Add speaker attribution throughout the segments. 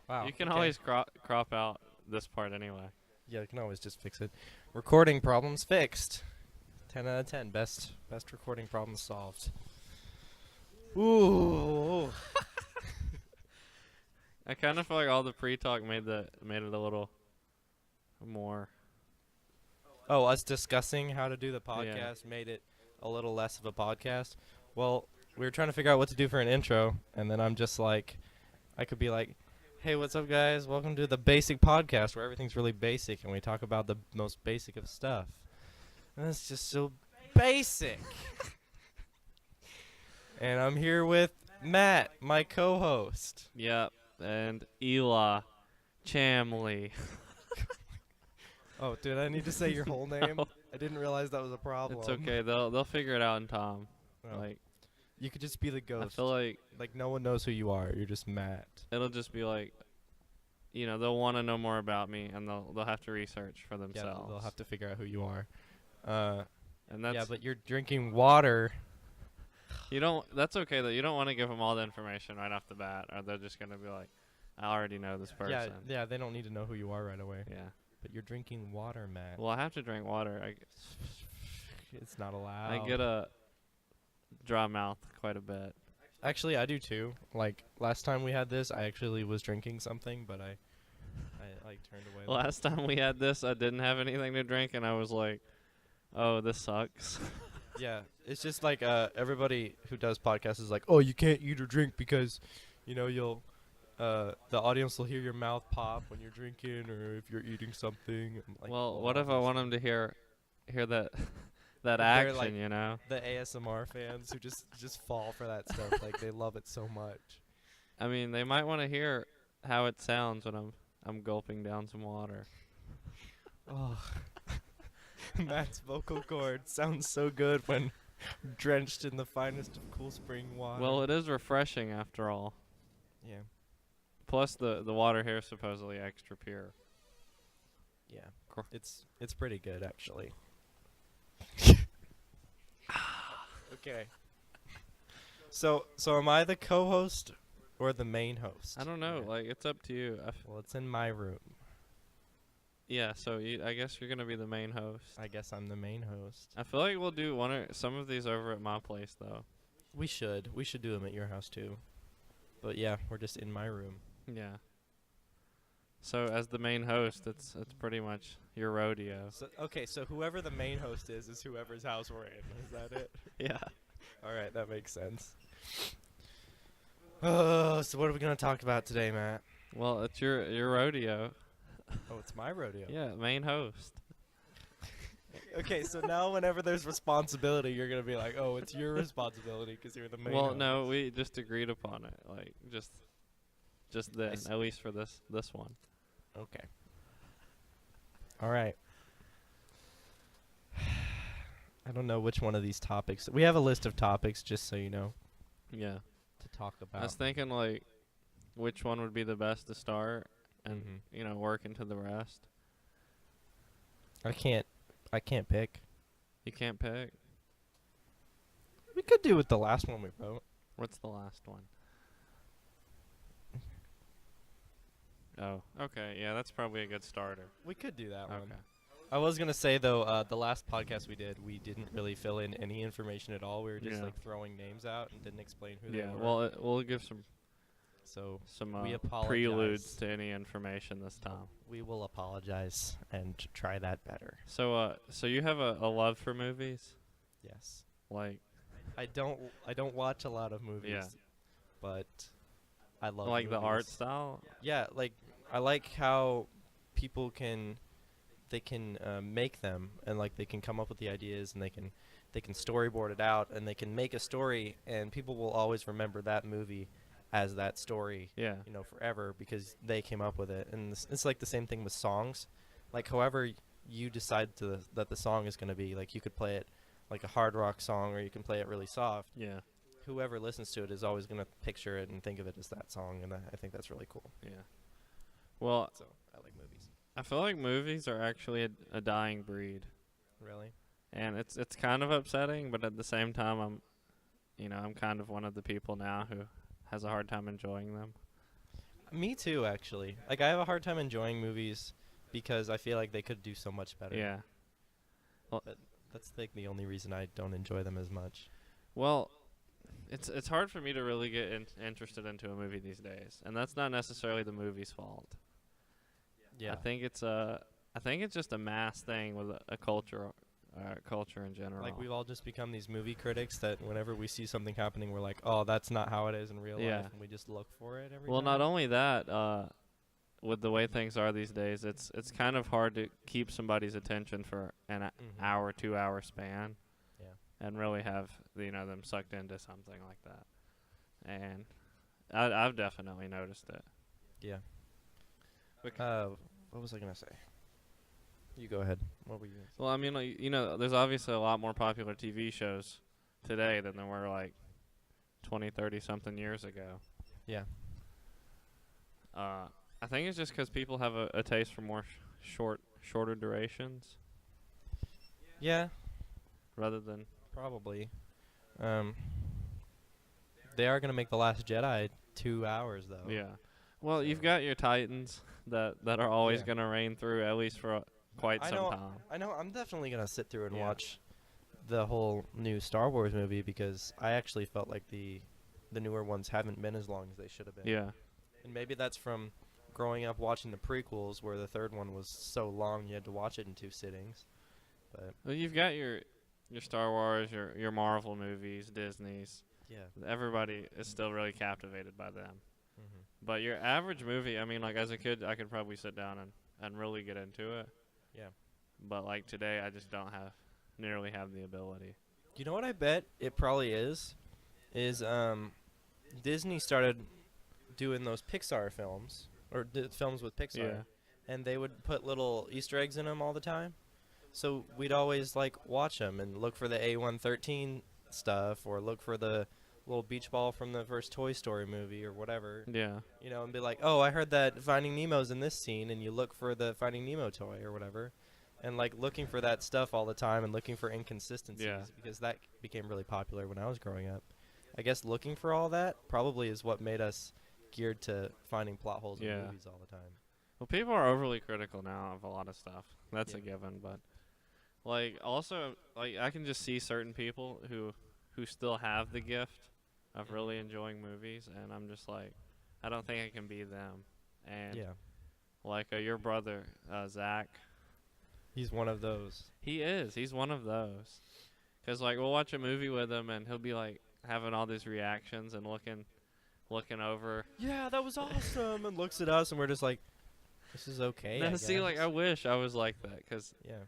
Speaker 1: Wow.
Speaker 2: You can
Speaker 1: okay.
Speaker 2: always crop out this part anyway.
Speaker 1: Yeah, you can always just fix it. Recording problems fixed. 10 out of 10. Best recording problem solved. Ooh.
Speaker 2: I kind of feel like all the pre-talk made it a little more.
Speaker 1: Oh, us discussing how to do the
Speaker 2: Yeah.
Speaker 1: podcast made it a little less of a podcast. Well, we were trying to figure out what to do for an intro, and then I'm just like, I could be like, hey, what's up, guys? Welcome to the basic podcast where everything's really basic and we talk about the most basic of stuff. And it's just so basic. And I'm here with Matt, my co host.
Speaker 2: Yep. And Ela Chamley.
Speaker 1: Oh, dude, I need to say your whole name?
Speaker 2: No.
Speaker 1: I didn't realize that was a problem.
Speaker 2: It's okay. They'll figure it out in time.
Speaker 1: Oh,
Speaker 2: Like
Speaker 1: you could just be the
Speaker 2: I
Speaker 1: ghost.
Speaker 2: feel like
Speaker 1: Like, no one knows who you are. You're just Matt.
Speaker 2: it'll just be like, they'll want to know more about me, and they'll have to research for
Speaker 1: Yeah,
Speaker 2: themselves.
Speaker 1: they'll have to figure out who you are.
Speaker 2: And that's
Speaker 1: Yeah, but you're drinking water.
Speaker 2: That's okay though. You don't want to give them all the information right off the bat, or they're just gonna be like, I already know this person.
Speaker 1: Yeah, they don't need to know who you are right away.
Speaker 2: Yeah.
Speaker 1: But you're drinking water, Matt.
Speaker 2: Well, I have to drink water.
Speaker 1: It's not allowed.
Speaker 2: I get a dry mouth quite a bit.
Speaker 1: Actually, I do too. Like last time we had this, I actually was drinking something, but I like turned away.
Speaker 2: Last time we had this, I didn't have anything to drink, and I was like, oh, this sucks.
Speaker 1: Yeah, it's just like everybody who does podcasts is like, oh, you can't eat or drink because, you'll the audience will hear your mouth pop when you're drinking or if you're eating something. And like,
Speaker 2: Well, what if I want them to hear that that
Speaker 1: They're
Speaker 2: action,
Speaker 1: like- the ASMR fans who just fall for that stuff. Like they love it so much.
Speaker 2: I mean, they might want to hear how it sounds when I'm gulping down some water.
Speaker 1: Oh, Matt's vocal cord sounds so good when drenched in the finest of cool spring water.
Speaker 2: Well, it is refreshing after all.
Speaker 1: yeah,
Speaker 2: Plus, the water here is supposedly extra pure.
Speaker 1: yeah,
Speaker 2: Cool.
Speaker 1: it's pretty good actually. Okay. So am I the co-host or the main host?
Speaker 2: I don't know.
Speaker 1: Yeah.
Speaker 2: Like, it's up to you.
Speaker 1: Well, it's in my room.
Speaker 2: Yeah. So I guess you're gonna be the main host.
Speaker 1: I guess I'm the main host.
Speaker 2: I feel like we'll do some of these over at my place though.
Speaker 1: We should do them at your house too. But yeah, we're just in my room.
Speaker 2: Yeah. So as the main host, it's pretty much your rodeo.
Speaker 1: So okay, so whoever the main host is whoever's house we're in. Is that it?
Speaker 2: Yeah.
Speaker 1: All right, that makes sense. So what are we gonna talk about today, Matt?
Speaker 2: Well, it's your rodeo.
Speaker 1: Oh, it's my rodeo.
Speaker 2: Yeah, main host.
Speaker 1: Okay, so now whenever there's responsibility, you're gonna be like, "Oh, it's your responsibility because you're the main."
Speaker 2: Well,
Speaker 1: host.
Speaker 2: no, we just agreed upon it. Like just then,
Speaker 1: s-
Speaker 2: at least for this one.
Speaker 1: Okay. All right. I don't know which one of these topics. We have a list of topics, just so you know,
Speaker 2: Yeah.
Speaker 1: to talk
Speaker 2: I
Speaker 1: about.
Speaker 2: was thinking like which one would be the best to start and
Speaker 1: Mhm.
Speaker 2: work into the rest.
Speaker 1: I can't pick.
Speaker 2: You can't pick.
Speaker 1: We could do with the last one we wrote.
Speaker 2: What's the last one? Oh, okay. Yeah, that's probably a good starter.
Speaker 1: We could do that one.
Speaker 2: Okay.
Speaker 1: I was gonna say though, the last podcast we did, we didn't really fill in any information at all. We were just
Speaker 2: Yeah.
Speaker 1: like throwing names out and didn't explain who
Speaker 2: Yeah.
Speaker 1: they were.
Speaker 2: Well, we'll give some
Speaker 1: we apologize.
Speaker 2: preludes to any information this time.
Speaker 1: We will apologize and try that better.
Speaker 2: So you have a love for movies,
Speaker 1: Yes.
Speaker 2: like
Speaker 1: I don't watch a lot of movies.
Speaker 2: Yeah.
Speaker 1: But I love
Speaker 2: the art
Speaker 1: movies.
Speaker 2: style.
Speaker 1: Yeah, like I like how people can make them and like they can come up with the ideas and they can storyboard it out and they can make a story and people will always remember that movie as that story,
Speaker 2: Yeah.
Speaker 1: forever because they came up with it. And it's like the same thing with songs. Like however you decide that the song is going to be, like you could play it like a hard rock song or you can play it really soft.
Speaker 2: Yeah.
Speaker 1: Whoever listens to it is always going to picture it and think of it as that song, and I think that's really cool.
Speaker 2: Yeah. Well,
Speaker 1: So I like movies.
Speaker 2: I feel like movies are actually a dying breed,
Speaker 1: Really?
Speaker 2: and it's kind of upsetting, but at the same time, I'm kind of one of the people now who has a hard time enjoying them.
Speaker 1: Me too, actually. Like, I have a hard time enjoying movies because I feel like they could do so much better.
Speaker 2: Yeah. Well,
Speaker 1: But that's like the only reason I don't enjoy them as much.
Speaker 2: well, it's hard for me to really get interested into a movie these days, and that's not necessarily the movie's fault.
Speaker 1: Yeah.
Speaker 2: I think it's just a mass thing with a culture in general.
Speaker 1: Like, we've all just become these movie critics that whenever we see something happening, we're like, oh, that's not how it is in real
Speaker 2: Yeah.
Speaker 1: life, and we just look for it every
Speaker 2: Well,
Speaker 1: time.
Speaker 2: not only that, with the way things are these days, it's kind of hard to keep somebody's attention for an hour, 2 hour span.
Speaker 1: Yeah.
Speaker 2: And really have them sucked into something like that. And I've definitely noticed it.
Speaker 1: Yeah.
Speaker 2: Bec-
Speaker 1: What was I gonna say? You go ahead. What were you gonna say?
Speaker 2: Well, I mean, like, there's obviously a lot more popular TV shows today than there were like 20, 30 something years ago.
Speaker 1: Yeah.
Speaker 2: I think it's just because people have a taste for more shorter durations
Speaker 1: Yeah,
Speaker 2: rather than.
Speaker 1: probably. They are gonna make The Last Jedi 2 hours though.
Speaker 2: Yeah. Well, you've
Speaker 1: So-
Speaker 2: got your Titans that are always
Speaker 1: Yeah.
Speaker 2: gonna reign through at least for quite
Speaker 1: I
Speaker 2: some
Speaker 1: know-
Speaker 2: time.
Speaker 1: I know. I'm definitely gonna sit through and
Speaker 2: Yeah.
Speaker 1: watch the whole new Star Wars movie because I actually felt like the newer ones haven't been as long as they should have been.
Speaker 2: Yeah.
Speaker 1: And maybe that's from growing up watching the prequels, where the third one was so long you had to watch it in 2 sittings. But
Speaker 2: Well, you've got your Star Wars, your Marvel movies, Disney's.
Speaker 1: yeah.
Speaker 2: Everybody is still really captivated by them.
Speaker 1: Mm-hmm.
Speaker 2: But your average movie, I mean, like as a kid, I could probably sit down and really get into it.
Speaker 1: Yeah.
Speaker 2: But like today, I just don't nearly have the ability.
Speaker 1: You know what I bet it probably is Disney started doing those Pixar films or films with Pixar,
Speaker 2: Yeah.
Speaker 1: and they would put little Easter eggs in them all the time. So we'd always like watch them and look for the A113 stuff or look for the little beach ball from the first Toy Story movie or whatever,
Speaker 2: Yeah.
Speaker 1: and be like, oh, I heard that Finding Nemo's in this scene, and you look for the Finding Nemo toy or whatever, and like looking for that stuff all the time and looking for inconsistencies
Speaker 2: Yeah.
Speaker 1: because that became really popular when I was growing up. I guess looking for all that probably is what made us geared to finding plot holes in
Speaker 2: Yeah.
Speaker 1: movies all the time.
Speaker 2: Well, people are overly critical now of a lot of stuff. That's a
Speaker 1: Yeah.
Speaker 2: given, but like also like I can just see certain people who still have the gift of really enjoying movies, and I'm just like, I don't think I can be them. And
Speaker 1: Yeah,
Speaker 2: like your brother Zach,
Speaker 1: he's one of those.
Speaker 2: he's one of those. 'Cause like we'll watch a movie with him, and he'll be like having all these reactions and looking over.
Speaker 1: Yeah, that was awesome, and looks at us, and we're just like, this is okay.
Speaker 2: Now,
Speaker 1: I
Speaker 2: see, like I
Speaker 1: guess.
Speaker 2: wish I was like that, 'cause
Speaker 1: Yeah.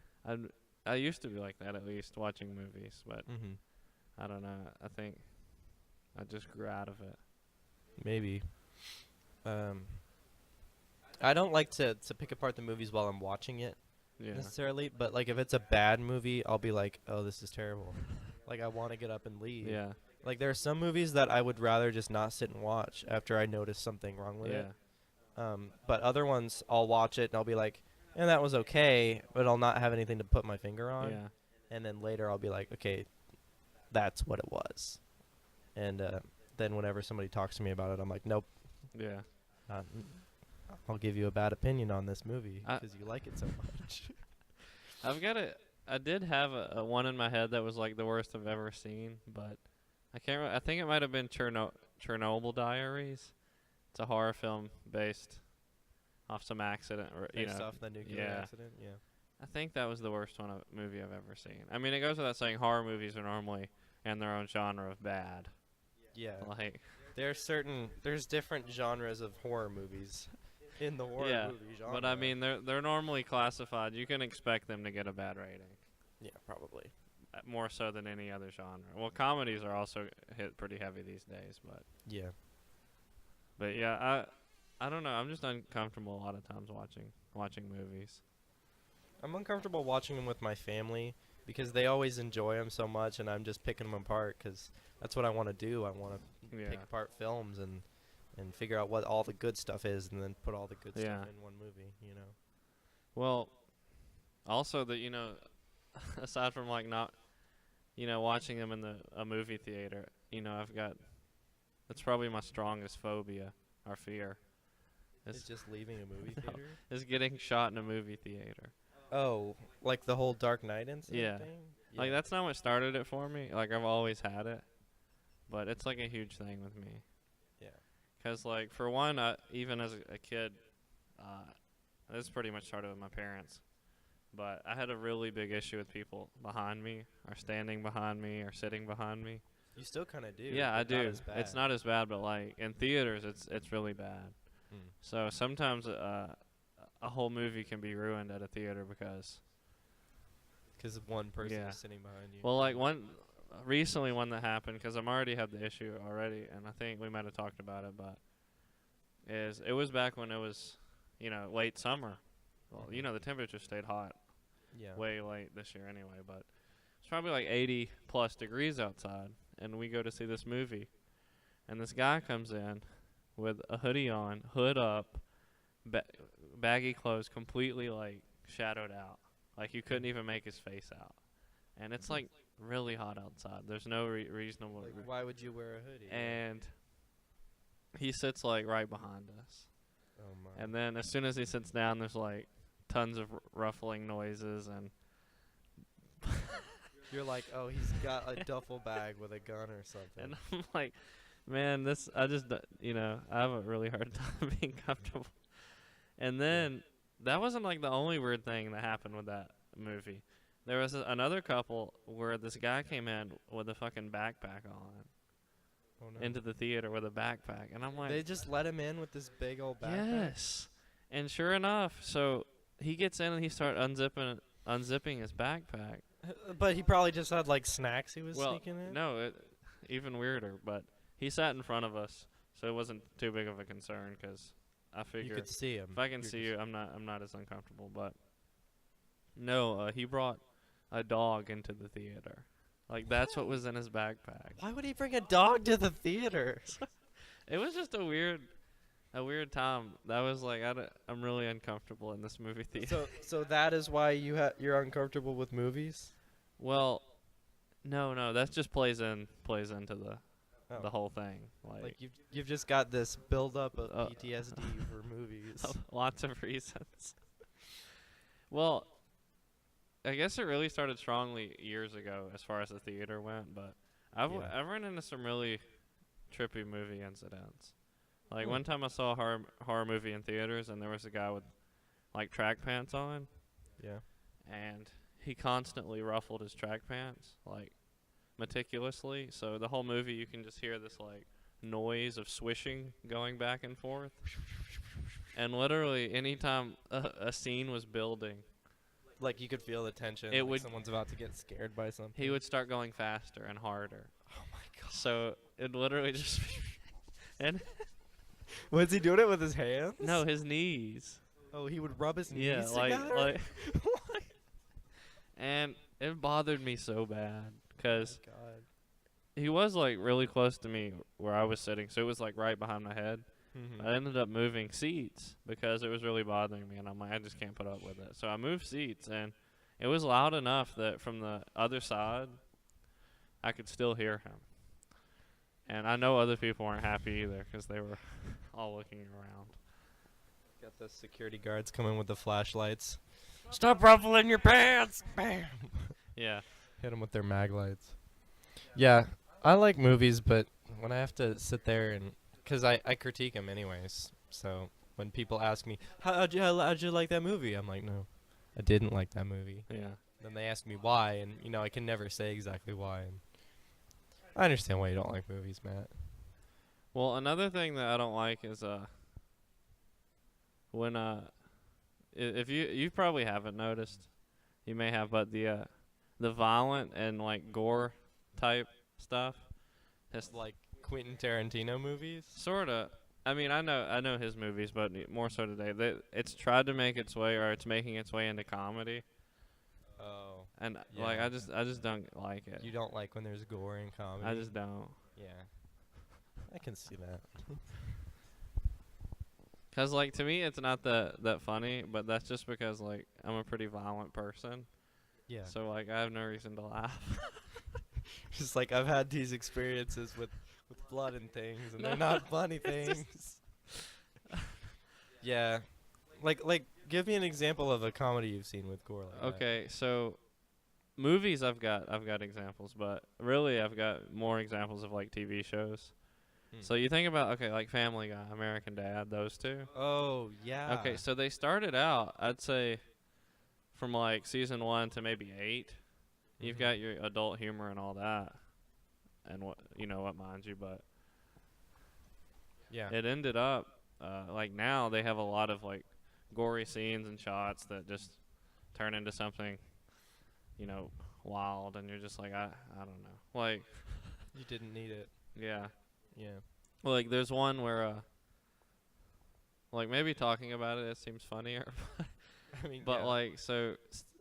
Speaker 2: I used to be like that at least watching movies, but
Speaker 1: Mm-hmm.
Speaker 2: I don't know. I think I just grew out of it.
Speaker 1: Maybe. I don't like to pick apart the movies while I'm watching it
Speaker 2: Yeah.
Speaker 1: necessarily, but like if it's a bad movie, I'll be like, oh, this is terrible. Like I want to get up and leave.
Speaker 2: Yeah.
Speaker 1: Like there are some movies that I would rather just not sit and watch after I notice something wrong with
Speaker 2: Yeah.
Speaker 1: it. But other ones, I'll watch it and I'll be like, and that was okay, but I'll not have anything to put my finger on.
Speaker 2: Yeah.
Speaker 1: And then later I'll be like, okay, that's what it was. And then whenever somebody talks to me about it, I'm like, nope,
Speaker 2: Yeah.
Speaker 1: not, I'll give you a bad opinion on this movie
Speaker 2: I-
Speaker 1: because you like it so much.
Speaker 2: I did have a one in my head that was like the worst I've ever seen, but I can't. I think it might have been Chernobyl Diaries. It's a horror film based off some accident, or
Speaker 1: Based off the nuclear
Speaker 2: yeah.
Speaker 1: accident, yeah.
Speaker 2: I think that was the worst movie I've ever seen. I mean, it goes without saying horror movies are normally in their own genre of bad.
Speaker 1: Yeah.
Speaker 2: Like,
Speaker 1: There's different genres of horror movies in the horror
Speaker 2: Yeah,
Speaker 1: movie genre.
Speaker 2: but I mean, they're normally classified. You can expect them to get a bad rating,
Speaker 1: yeah, probably.
Speaker 2: more so than any other genre. Well, comedies are also hit pretty heavy these days,
Speaker 1: Yeah.
Speaker 2: but yeah, I don't know. I'm just uncomfortable a lot of times watching movies.
Speaker 1: I'm uncomfortable watching them with my family because they always enjoy them so much, and I'm just picking them apart because that's what I want to do. I want to
Speaker 2: Yeah.
Speaker 1: pick apart films and figure out what all the good stuff is, and then put all the good
Speaker 2: Yeah.
Speaker 1: stuff in one movie.
Speaker 2: Well, also aside from like not, watching them in a movie theater, I've got, that's probably my strongest phobia or fear,
Speaker 1: It's just leaving a movie
Speaker 2: No.
Speaker 1: theater.
Speaker 2: Is getting shot in a movie theater.
Speaker 1: Oh, like the whole Dark Knight incident
Speaker 2: Yeah.
Speaker 1: thing.
Speaker 2: Like that's not what started it for me. Like I've always had it, but it's like a huge thing with me.
Speaker 1: Yeah.
Speaker 2: 'Cause like for one, even as a kid, this pretty much started with my parents. But I had a really big issue with people behind me, or standing behind me, or sitting behind me.
Speaker 1: You still kind of do.
Speaker 2: Yeah, I
Speaker 1: but not
Speaker 2: do.
Speaker 1: as bad.
Speaker 2: It's not as bad, but like in theaters, it's really bad.
Speaker 1: Mm.
Speaker 2: So sometimes a whole movie can be ruined at a theater because.
Speaker 1: Because one person
Speaker 2: Yeah.
Speaker 1: is sitting behind you.
Speaker 2: Well, like recently one that happened, because I'm already had the issue already, and I think we might have talked about it, but it was back when it was, late summer. Well, the temperature stayed hot
Speaker 1: Yeah.
Speaker 2: way late this year anyway, but it's probably like 80 plus degrees outside, and we go to see this movie, and this guy comes in with a hoodie on, hood up, baggy clothes, completely like shadowed out. Like you couldn't even make his face out. And it's like really hot outside. There's no reasonable
Speaker 1: Like, why would you wear a hoodie?
Speaker 2: and he sits like right behind us.
Speaker 1: Oh my.
Speaker 2: And then as soon as he sits down, there's like tons of ruffling noises, and
Speaker 1: You're like, oh, he's got a duffel bag with a gun or something.
Speaker 2: and I'm like, man, I have a really hard time being comfortable. And then that wasn't like the only weird thing that happened with that movie. There was another couple where this guy came in with a fucking backpack on
Speaker 1: Oh no.
Speaker 2: into the theater with a backpack, and I'm like,
Speaker 1: They just let him in with this big old backpack.
Speaker 2: yes. And sure enough, so he gets in and he starts unzipping his backpack.
Speaker 1: But he probably just had like snacks he was
Speaker 2: Well,
Speaker 1: sneaking in.
Speaker 2: no, even weirder. But he sat in front of us, so it wasn't too big of a concern, 'cause I
Speaker 1: You
Speaker 2: figure
Speaker 1: could see him.
Speaker 2: if I can see you, I'm not as uncomfortable. But no, he brought a dog into the theater. Like that's what was in his backpack.
Speaker 1: Why would he bring a dog to the theater?
Speaker 2: It was just a weird time. That was like I'm really uncomfortable in this movie theater.
Speaker 1: So that is why you're uncomfortable with movies?
Speaker 2: Well, no, that just plays into the
Speaker 1: Oh.
Speaker 2: whole thing.
Speaker 1: Like you've just got this buildup of
Speaker 2: Uh,
Speaker 1: PTSD for movies.
Speaker 2: Lots of reasons. Well, I guess it really started strongly years ago as far as the theater went, but I've run into some really trippy movie incidents. Like
Speaker 1: Hmm.
Speaker 2: one time I saw a horror movie in theaters, and there was a guy with like track pants on,
Speaker 1: Yeah.
Speaker 2: and he constantly ruffled his track pants like meticulously. So the whole movie you can just hear this like noise of swishing going back and forth. And literally anytime a scene was building,
Speaker 1: Like you could feel the tension.
Speaker 2: It
Speaker 1: like
Speaker 2: would-
Speaker 1: someone's about to get scared by something.
Speaker 2: he would start going faster and harder.
Speaker 1: Oh my god.
Speaker 2: So it literally just and
Speaker 1: Was he doing it with his hands?
Speaker 2: no, his knees.
Speaker 1: Oh, he would rub his
Speaker 2: Yeah,
Speaker 1: knees
Speaker 2: like
Speaker 1: together.
Speaker 2: like and it bothered me so bad cuz
Speaker 1: God.
Speaker 2: he was like really close to me where I was sitting, so it was like right behind my head.
Speaker 1: Mm-hmm.
Speaker 2: I ended up moving seats because it was really bothering me, and I'm like, I just can't put up with it. So I moved seats, and it was loud enough that from the other side, I could still hear him. And I know other people weren't happy either because they were all looking around.
Speaker 1: Got the security guards coming with the flashlights. Stop ruffling your pants! Bam!
Speaker 2: Yeah.
Speaker 1: Hit them with their mag lights. Yeah, I like movies, but when I have to sit there and... Because I critique them anyways. So when people ask me, how'd you like that movie? I'm like, no, I didn't like that movie.
Speaker 2: Yeah.
Speaker 1: Then they ask me why, and, I can never say exactly why. And I understand why you don't like movies, Matt.
Speaker 2: Well, another thing that I don't like is when if you probably haven't noticed, you may have, but the violent and like gore type stuff,
Speaker 1: It's like Quentin Tarantino movies.
Speaker 2: sorta. I mean, I know his movies, but more so today. It's tried to make its way, or it's making its way into comedy,
Speaker 1: Oh.
Speaker 2: and
Speaker 1: Yeah.
Speaker 2: like I just don't like it.
Speaker 1: You don't like when there's gore in comedy?
Speaker 2: I just don't.
Speaker 1: Yeah. I can see that.
Speaker 2: 'Cause like to me, it's not that funny, but that's just because like I'm a pretty violent person.
Speaker 1: Yeah.
Speaker 2: So like I have no reason to laugh.
Speaker 1: Just like I've had these experiences with blood and things, and
Speaker 2: No,
Speaker 1: they're not funny
Speaker 2: it's just-
Speaker 1: things. Yeah. Like, give me an example of a comedy you've seen with gore like that.
Speaker 2: Okay, so movies I've got examples, but really I've got more examples of like TV shows.
Speaker 1: Hmm.
Speaker 2: So you think about okay, like Family Guy, American Dad, those two.
Speaker 1: Oh, yeah.
Speaker 2: Okay, so they started out, I'd say, from like season 1 to maybe 8. You've
Speaker 1: Mhm.
Speaker 2: got your adult humor and all that, and what minds you, but
Speaker 1: Yeah.
Speaker 2: it ended up like now they have a lot of like gory scenes and shots that just turn into something, wild, and you're just like I don't know, like
Speaker 1: You didn't need it.
Speaker 2: yeah,
Speaker 1: Yeah.
Speaker 2: like there's one where like maybe talking about it seems funnier,
Speaker 1: I mean,
Speaker 2: but
Speaker 1: yeah.
Speaker 2: like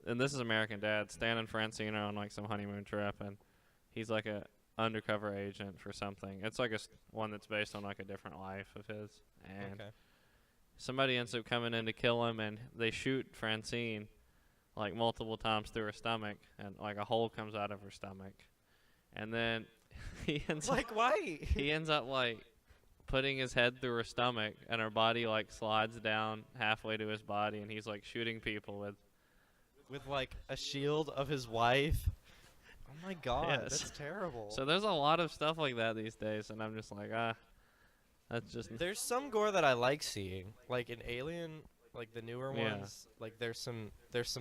Speaker 2: and this is American Dad. Stan and Francine are on like some honeymoon trip, and he's like a undercover agent for something. It's like one that's based on like a different life of his, and
Speaker 1: Okay.
Speaker 2: somebody ends up coming in to kill him, and they shoot Francine like multiple times through her stomach, and like a hole comes out of her stomach, and then he ends up,
Speaker 1: Like, why?
Speaker 2: he ends up like putting his head through her stomach, and her body like slides down halfway to his body, and he's like shooting people with
Speaker 1: With, like, a shield of his wife. Oh, my God.
Speaker 2: Yes.
Speaker 1: That's terrible.
Speaker 2: So there's a lot of stuff like that these days, and I'm just like, that's just
Speaker 1: There's some gore that I like seeing. Like, in Alien, like, the newer
Speaker 2: Yeah.
Speaker 1: ones. Like, there's some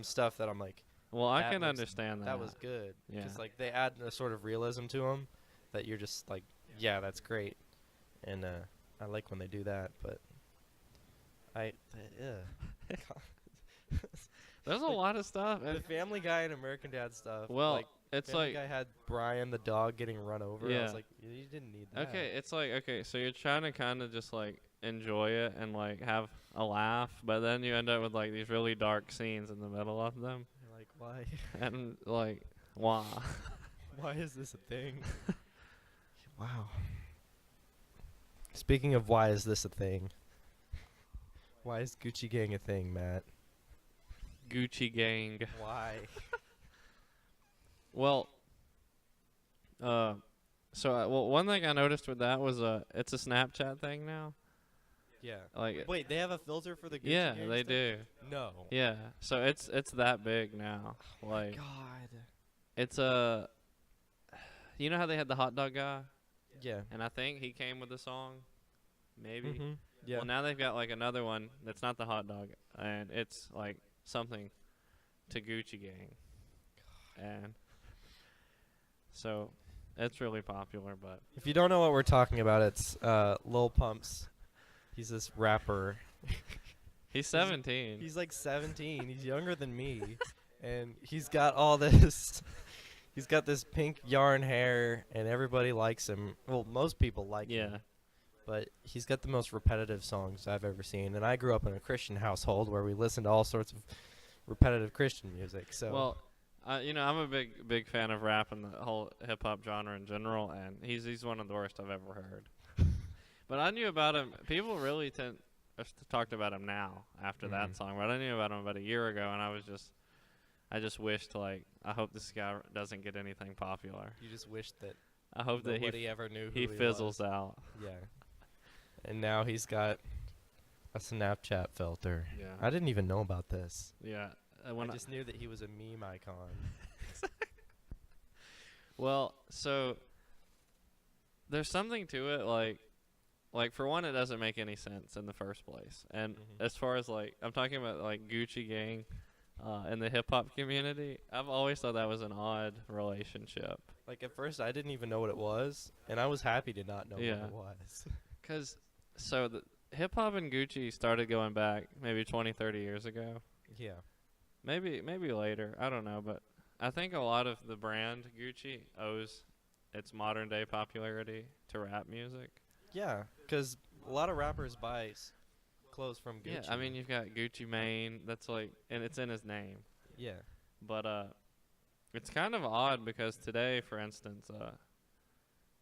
Speaker 1: stuff that I'm like,
Speaker 2: well, I
Speaker 1: that
Speaker 2: can
Speaker 1: looks-
Speaker 2: understand that.
Speaker 1: that was good.
Speaker 2: Yeah.
Speaker 1: Because, like, they add a sort of realism to them that you're just like, yeah, that's great. And I like when they do that, but
Speaker 2: There's a
Speaker 1: like,
Speaker 2: lot of stuff.
Speaker 1: the Family Guy and American Dad stuff.
Speaker 2: Well,
Speaker 1: like,
Speaker 2: it's
Speaker 1: Family
Speaker 2: like
Speaker 1: Guy had Brian the dog getting run over. I
Speaker 2: Yeah.
Speaker 1: was like, you didn't need that.
Speaker 2: okay, it's like okay, so you're trying to kind of just like enjoy it and like have a laugh, but then you end up with like these really dark scenes in the middle of them,
Speaker 1: You're like, why?
Speaker 2: and like why?
Speaker 1: Why is this a thing? Wow. Speaking of why is this a thing? Why is Gucci Gang a thing, Matt?
Speaker 2: Gucci Gang.
Speaker 1: Why?
Speaker 2: Well, one thing I noticed with that was it's a Snapchat thing now.
Speaker 1: Yeah.
Speaker 2: Like
Speaker 1: Wait, they have a filter for the Gucci
Speaker 2: yeah,
Speaker 1: Gang
Speaker 2: they
Speaker 1: stuff?
Speaker 2: do.
Speaker 1: No.
Speaker 2: Yeah, so it's that big now. Like
Speaker 1: God.
Speaker 2: it's you know how they had the hot dog guy,
Speaker 1: Yeah.
Speaker 2: and I think he came with the song, maybe.
Speaker 1: Mm-hmm. Yeah.
Speaker 2: Well, now they've got like another one that's not the hot dog, and it's like something to Gucci Gang, and so it's really popular. But
Speaker 1: If you don't know what we're talking about, it's Lil Pumps. He's this rapper.
Speaker 2: he's 17.
Speaker 1: He's like 17. He's younger than me, and he's got all this. He's got this pink yarn hair, and everybody likes him. Well, most people like him.
Speaker 2: Yeah.
Speaker 1: But he's got the most repetitive songs I've ever seen. And I grew up in a Christian household where we listened to all sorts of repetitive Christian music. So
Speaker 2: Well, I'm a big fan of rap and the whole hip hop genre in general, and he's one of the worst I've ever heard. But I knew about him. People really talked about him now after that
Speaker 1: Mhm.
Speaker 2: song, but I knew about him about a year ago, and I just wished like I hope this guy doesn't get anything popular.
Speaker 1: you just wish that
Speaker 2: I hope that
Speaker 1: nobody ever knew who
Speaker 2: he fizzles
Speaker 1: was.
Speaker 2: out.
Speaker 1: Yeah. And now he's got a Snapchat filter.
Speaker 2: Yeah.
Speaker 1: I didn't even know about this.
Speaker 2: Yeah.
Speaker 1: I just knew that he was a meme icon.
Speaker 2: Well, so there's something to it, like for one, it doesn't make any sense in the first place, and
Speaker 1: Mhm.
Speaker 2: as far as like I'm talking about like Gucci Gang, in the hip hop community, I've always thought that was an odd relationship,
Speaker 1: Like, at first, I didn't even know what it was, and I was happy to not know
Speaker 2: Yeah.
Speaker 1: what it was.
Speaker 2: 'cause so the hip hop and Gucci started going back maybe 20, 30 years ago,
Speaker 1: Yeah.
Speaker 2: maybe later, I don't know, but I think a lot of the brand Gucci owes its modern day popularity to rap music.
Speaker 1: Yeah, because a lot of rappers buy clothes from Gucci.
Speaker 2: Yeah, I mean you've got Gucci Mane, that's like, and it's in his name.
Speaker 1: Yeah.
Speaker 2: But it's kind of odd because today, for instance,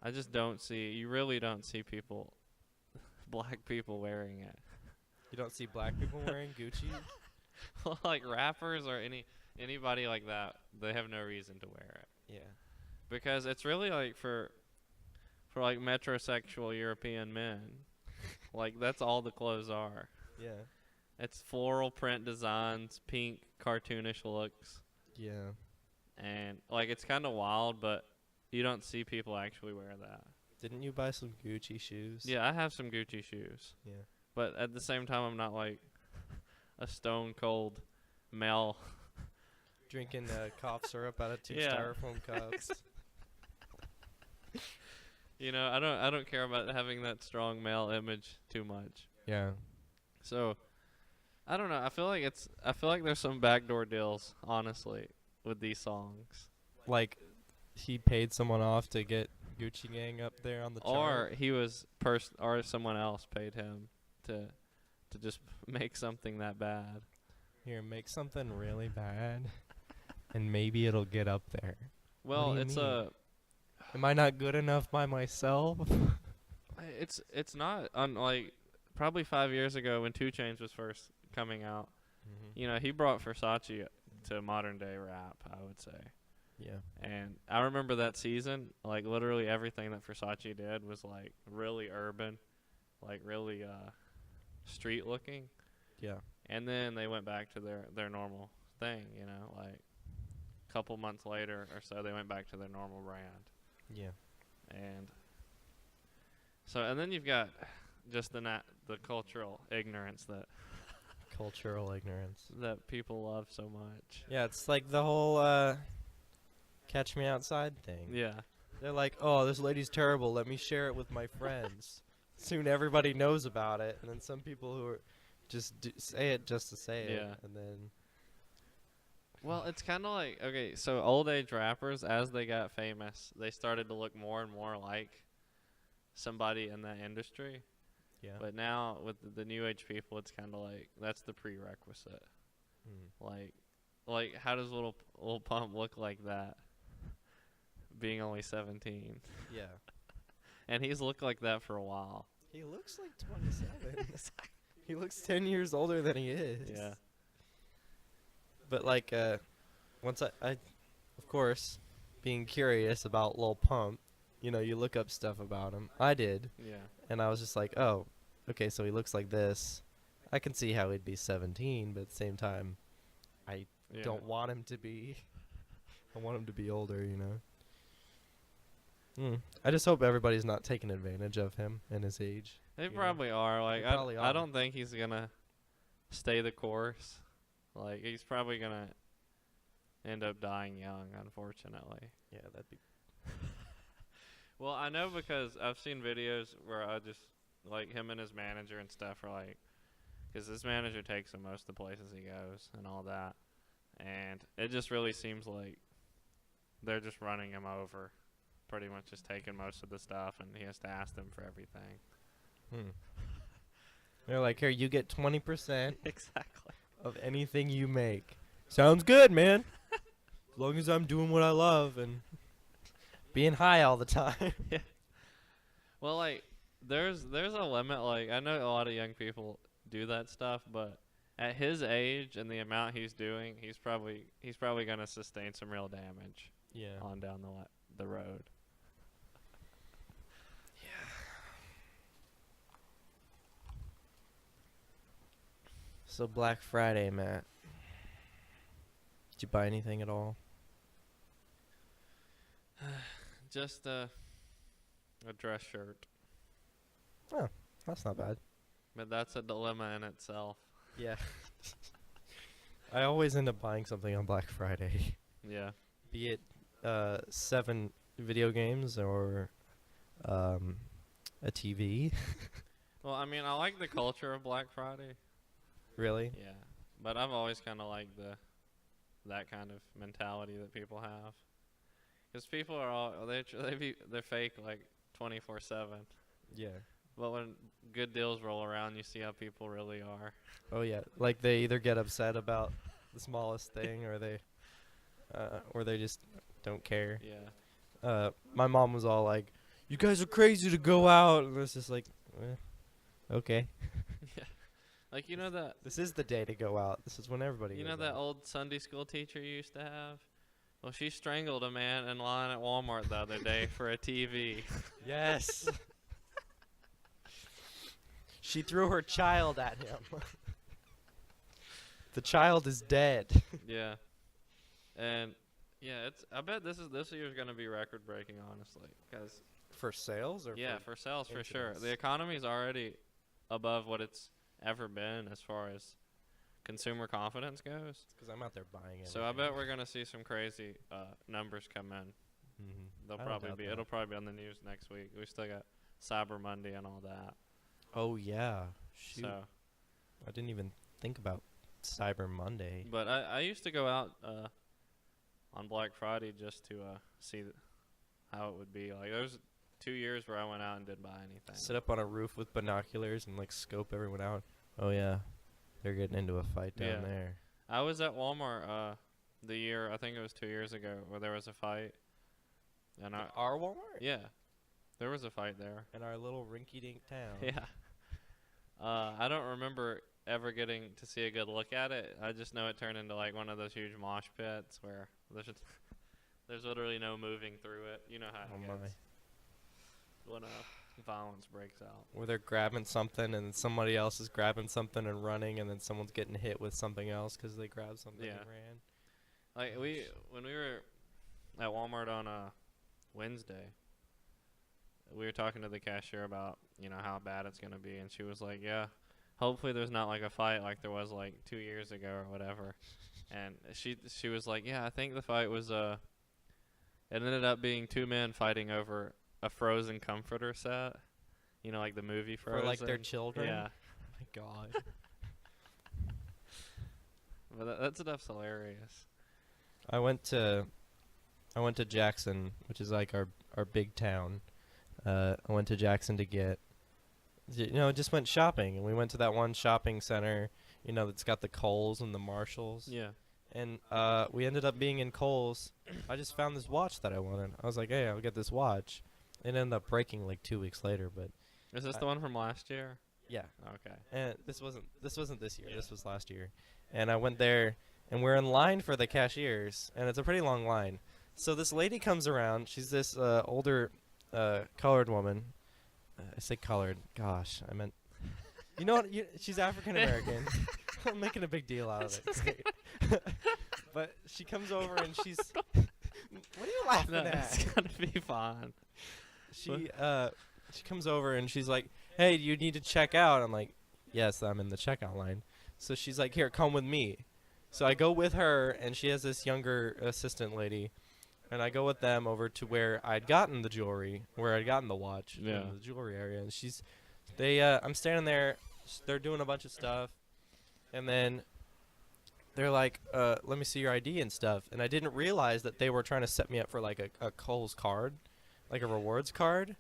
Speaker 2: I just you really don't see black people wearing it.
Speaker 1: You don't see black people wearing Gucci?
Speaker 2: Like rappers or anybody like that, they have no reason to wear it.
Speaker 1: Yeah.
Speaker 2: Because it's really like for like metrosexual European men. Like that's all the clothes are.
Speaker 1: Yeah.
Speaker 2: It's floral print designs, pink cartoonish looks,
Speaker 1: Yeah.
Speaker 2: and like it's kind of wild, but you don't see people actually wear that.
Speaker 1: Didn't you buy some Gucci shoes?
Speaker 2: Yeah, I have some Gucci shoes,
Speaker 1: Yeah.
Speaker 2: but at the same time, I'm not like a stone cold male.
Speaker 1: Drinking cough syrup out of two
Speaker 2: Yeah.
Speaker 1: styrofoam cups.
Speaker 2: You know, I don't care about having that strong male image too much.
Speaker 1: Yeah.
Speaker 2: So, I don't know. I feel like there's some backdoor deals, honestly, with these songs.
Speaker 1: Like, he paid someone off to get Gucci Gang up there on the
Speaker 2: Or
Speaker 1: chart.
Speaker 2: he was or someone else paid him to just make something that bad.
Speaker 1: Here, make something really bad, and maybe it'll get up there.
Speaker 2: Well,
Speaker 1: do you
Speaker 2: it's
Speaker 1: mean? Am I not good enough by myself?
Speaker 2: it's not like probably 5 years ago when 2 Chainz was first coming out.
Speaker 1: Mm-hmm.
Speaker 2: You know, he brought Versace to modern day rap, I would say.
Speaker 1: Yeah.
Speaker 2: And I remember that season, like literally everything that Versace did was like really urban, like really street looking.
Speaker 1: Yeah.
Speaker 2: And then they went back to their normal thing, you know, like a couple months later or so they went back to their normal brand.
Speaker 1: Yeah.
Speaker 2: And so and then you've got just the cultural ignorance
Speaker 1: Cultural ignorance.
Speaker 2: that people love so much.
Speaker 1: Yeah, it's like the whole Catch Me Outside thing.
Speaker 2: Yeah.
Speaker 1: They're like, oh, this lady's terrible. Let me share it with my friends. Soon everybody knows about it. And then some people who are just say it just to say it.
Speaker 2: Yeah.
Speaker 1: And then...
Speaker 2: Well, it's kind of like, okay, so old age rappers, as they got famous, they started to look more and more like somebody in that industry.
Speaker 1: Yeah.
Speaker 2: But now with the new age people, it's kind of like that's the prerequisite.
Speaker 1: Mm.
Speaker 2: Like how does Lil Pump look like that? Being only 17,
Speaker 1: Yeah.
Speaker 2: and he's looked like that for a while.
Speaker 1: He looks like 27. He looks 10 years older than he is.
Speaker 2: Yeah.
Speaker 1: But like, once I, of course, being curious about Lil Pump, you know, you look up stuff about him. I did,
Speaker 2: Yeah.
Speaker 1: and I was just like, oh, okay, so he looks like this. I can see how he'd be 17, but at the same time, I
Speaker 2: Yeah.
Speaker 1: don't want him to be. I want him to be older, you know. I just hope everybody's not taking advantage of him and his age.
Speaker 2: They
Speaker 1: you know?
Speaker 2: probably are. Like
Speaker 1: They probably
Speaker 2: I
Speaker 1: are.
Speaker 2: don't think he's gonna stay the course. Like he's probably gonna end up dying young, unfortunately.
Speaker 1: Yeah, that'd be.
Speaker 2: Well, I know because I've seen videos where I just like him and his manager and stuff are like, because his manager takes him most of the places he goes and all that, and it just really seems like they're just running him over, pretty much just taking most of the stuff, and he has to ask them for everything.
Speaker 1: They're like, here, you get 20%
Speaker 2: Exactly.
Speaker 1: of anything you make. Sounds good, man. As long as I'm doing what I love and being high all the time.
Speaker 2: Well, like there's a limit. Like I know a lot of young people do that stuff, but at his age and the amount he's doing, he's probably gonna sustain some real damage
Speaker 1: Yeah.
Speaker 2: on down the road.
Speaker 1: So Black Friday, Matt. Did you buy anything at all?
Speaker 2: Just a dress shirt,
Speaker 1: That's not bad.
Speaker 2: but that's a dilemma in itself.
Speaker 1: Yeah. I always end up buying something on Black Friday.
Speaker 2: Yeah.
Speaker 1: Be it 7 video games or a TV.
Speaker 2: Well, I mean, I like the culture of Black Friday.
Speaker 1: Really?
Speaker 2: Yeah, but I've always kind of liked that kind of mentality that people have, because people are all they're fake like 24/7.
Speaker 1: Yeah.
Speaker 2: But when good deals roll around, you see how people really are.
Speaker 1: Oh yeah. Like they either get upset about the smallest thing or they just don't care.
Speaker 2: Yeah.
Speaker 1: My mom was all like, "You guys are crazy to go out," and it's just like, okay.
Speaker 2: Yeah. Like you know that
Speaker 1: This is the day to go out. This is when everybody.
Speaker 2: you know
Speaker 1: goes
Speaker 2: that
Speaker 1: out.
Speaker 2: old Sunday school teacher you used to have. Well, she strangled a man in line at Walmart the other day for a TV.
Speaker 1: Yes. She threw her child at him. The child is dead.
Speaker 2: Yeah, and yeah, it's. I bet this year's gonna be record breaking, honestly, because
Speaker 1: For sales or
Speaker 2: yeah, for sales for sure.
Speaker 1: incidents?
Speaker 2: The economy is already above what it's ever been as far as consumer confidence goes.
Speaker 1: Because I'm out there buying it.
Speaker 2: So I bet we're gonna see some crazy numbers come in.
Speaker 1: Mm-hmm.
Speaker 2: They'll
Speaker 1: I don't
Speaker 2: probably
Speaker 1: doubt
Speaker 2: be.
Speaker 1: that.
Speaker 2: It'll probably be on the news next week. We still got Cyber Monday and all that.
Speaker 1: Oh yeah. Shoot.
Speaker 2: So,
Speaker 1: I didn't even think about Cyber Monday.
Speaker 2: but I used to go out on Black Friday just to see how it would be. Like there was 2 years where I went out and didn't buy anything.
Speaker 1: Sit up on a roof with binoculars and like scope everyone out. Oh yeah, they're getting into a fight down
Speaker 2: Yeah.
Speaker 1: there.
Speaker 2: I was at Walmart the year, I think it was 2 years ago, where there was a fight. And
Speaker 1: Our Walmart.
Speaker 2: yeah, there was a fight there.
Speaker 1: In our little rinky-dink town.
Speaker 2: Yeah. I don't remember ever getting to see a good look at it. I just know it turned into like one of those huge mosh pits where there's literally no moving through it. You know how
Speaker 1: Oh
Speaker 2: it
Speaker 1: my.
Speaker 2: gets when violence breaks out.
Speaker 1: Where they're grabbing something and somebody else is grabbing something and running, and then someone's getting hit with something else because they grabbed something
Speaker 2: Yeah.
Speaker 1: and ran.
Speaker 2: Like when we were at Walmart on Wednesday, we were talking to the cashier about how bad it's gonna be, and she was like, "Yeah, hopefully there's not like a fight like there was like 2 years ago or whatever." And she was like, "Yeah, I think the fight was it ended up being two men fighting over a Frozen comforter set, like the movie Frozen
Speaker 1: For like their children.
Speaker 2: Yeah,
Speaker 1: Oh my God.
Speaker 2: but that stuff's hilarious.
Speaker 1: I went to Jackson, which is like our big town. I went to Jackson to get, just went shopping, and we went to that one shopping center, that's got the Kohl's and the Marshalls.
Speaker 2: Yeah.
Speaker 1: And we ended up being in Kohl's. I just found this watch that I wanted. I was like, hey, I'll get this watch. It ended up breaking like 2 weeks later, but
Speaker 2: Is this the one from last year?
Speaker 1: yeah.
Speaker 2: Okay.
Speaker 1: And this wasn't this year.
Speaker 2: Yeah.
Speaker 1: This was last year. And I went there, and we're in line for the cashiers, and it's a pretty long line. So this lady comes around. She's this older colored woman. I say colored. Gosh, I meant. You know what? She's African American. I'm making a big deal out of it. But she comes over and she's. What are you laughing
Speaker 2: No,
Speaker 1: at?
Speaker 2: it's gonna be fine.
Speaker 1: She comes over and she's like, "Hey, do you need to check out?" I'm like, "Yes, I'm in the checkout line." So she's like, "Here, come with me." So I go with her, and she has this younger assistant lady, and I go with them over to where I'd gotten the jewelry, where I'd gotten the watch,
Speaker 2: Yeah.
Speaker 1: in the jewelry area. And I'm standing there, they're doing a bunch of stuff, and then they're like, "Let me see your ID and stuff." And I didn't realize that they were trying to set me up for like a Kohl's card, like a rewards card.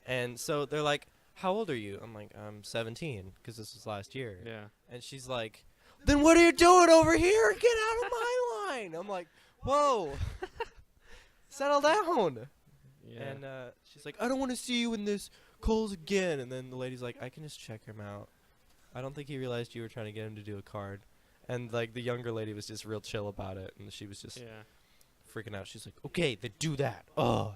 Speaker 1: And so they're like, "How old are you?" I'm like, "I'm 17, because this was last year."
Speaker 2: Yeah.
Speaker 1: And she's like, "Then what are you doing over here? Get out of my line!" I'm like, "Whoa, settle down."
Speaker 2: Yeah.
Speaker 1: And she's like, "I don't want to see you in this Kohl's again." And then the lady's like, "I can just check him out. I don't think he realized you were trying to get him to do a card." And like the younger lady was just real chill about it, and she was just
Speaker 2: yeah.
Speaker 1: freaking out. She's like, "Okay, then do that." Oh.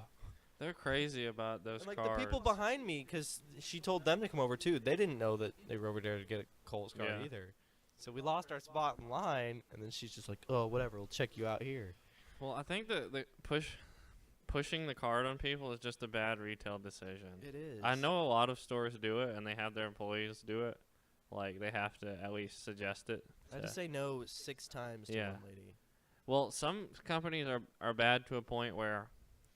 Speaker 2: They're crazy about those
Speaker 1: And like
Speaker 2: cards.
Speaker 1: the people behind me, because she told them to come over too. They didn't know that they were over there to get a Kohl's card
Speaker 2: Yeah.
Speaker 1: either. So we lost our spot in line, and then she's just like, "Oh, whatever, we'll check you out here."
Speaker 2: Well, I think the pushing the card on people is just a bad retail decision.
Speaker 1: It is.
Speaker 2: I know a lot of stores do it, and they have their employees do it. Like they have to at least suggest it.
Speaker 1: I had to say no 6 times to
Speaker 2: Yeah.
Speaker 1: one lady.
Speaker 2: Well, some companies are bad to a point where,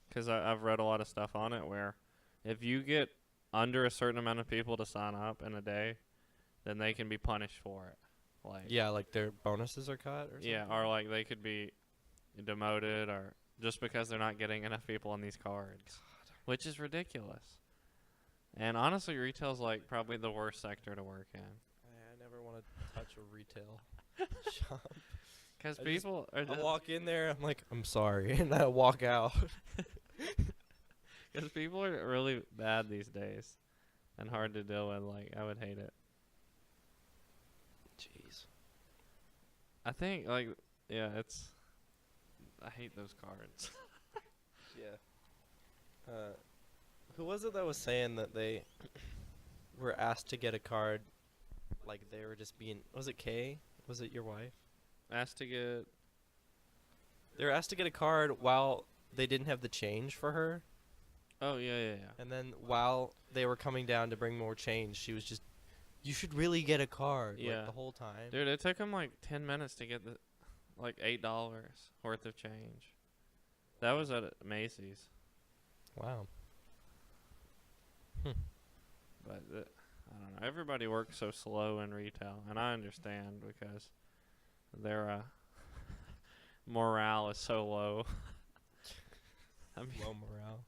Speaker 2: because I've read a lot of stuff on it, where if you get under a certain amount of people to sign up in a day, then they can be punished for it. Like
Speaker 1: Yeah, like their bonuses are cut or something?
Speaker 2: yeah, or like they could be demoted, or just because they're not getting enough people on these cards, which is ridiculous. And honestly, retail's like probably the worst sector to work in.
Speaker 1: I never want to touch a retail shop.
Speaker 2: Because
Speaker 1: I just-
Speaker 2: people are
Speaker 1: I
Speaker 2: just,
Speaker 1: walk in there, I'm like, "I'm sorry," and I walk out.
Speaker 2: because people are really bad these days and hard to deal with. Like I would hate it.
Speaker 1: Jeez.
Speaker 2: I think like yeah, I hate those cards.
Speaker 1: Yeah. Who was it that was saying that were asked to get a card, like they were just being. Was it Kay? Was it your wife?
Speaker 2: Asked to get.
Speaker 1: They were asked to get a card while they didn't have the change for her,
Speaker 2: Oh yeah.
Speaker 1: and then while they were coming down to bring more change, she was just, "You should really get a card."
Speaker 2: Yeah.
Speaker 1: Like, the whole time.
Speaker 2: Dude, it took him like 10 minutes to get the like $8 worth of change. That was at Macy's,
Speaker 1: Wow.
Speaker 2: but I don't know. Everybody works so slow in retail, and I understand because their morale is so low. I mean,
Speaker 1: Low morale.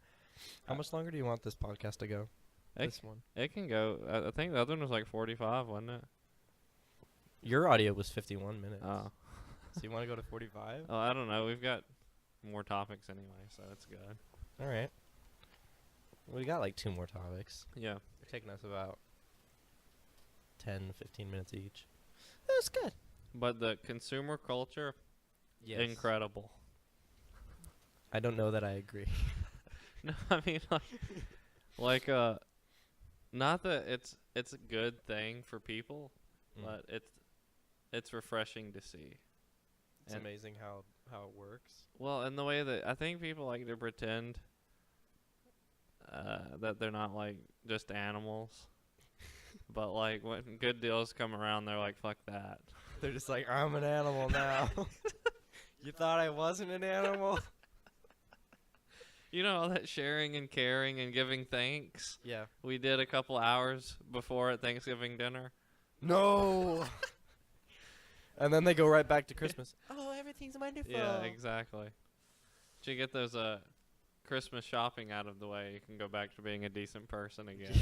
Speaker 1: How much longer do you want this podcast to go?
Speaker 2: it,
Speaker 1: This one.
Speaker 2: it can go. I think the other one was like 45, wasn't it?
Speaker 1: Your audio was 51 minutes.
Speaker 2: Oh.
Speaker 1: So you want to go to 45?
Speaker 2: Oh, I don't know. We've got more topics anyway, so it's good.
Speaker 1: All right. We got like 2 more topics.
Speaker 2: Yeah.
Speaker 1: They're taking us about 10, 15 minutes each. That's good.
Speaker 2: But the consumer culture, incredible.
Speaker 1: I don't know that I agree.
Speaker 2: No, I mean like not that it's a good thing for people, but it's refreshing to see.
Speaker 1: It's
Speaker 2: And-
Speaker 1: amazing how it works.
Speaker 2: Well, in the way that I think people like to pretend that they're not like just animals. But like when good deals come around, they're like, "Fuck that."
Speaker 1: They're just like, I'm an animal now. You thought I wasn't an animal?
Speaker 2: You know, all that sharing and caring and giving thanks
Speaker 1: Yeah.
Speaker 2: we did a couple hours before at Thanksgiving dinner.
Speaker 1: No. And then they go right back to Christmas. Oh, everything's wonderful.
Speaker 2: Yeah, exactly. Did you get those Christmas shopping out of the way? You can go back to being a decent person again.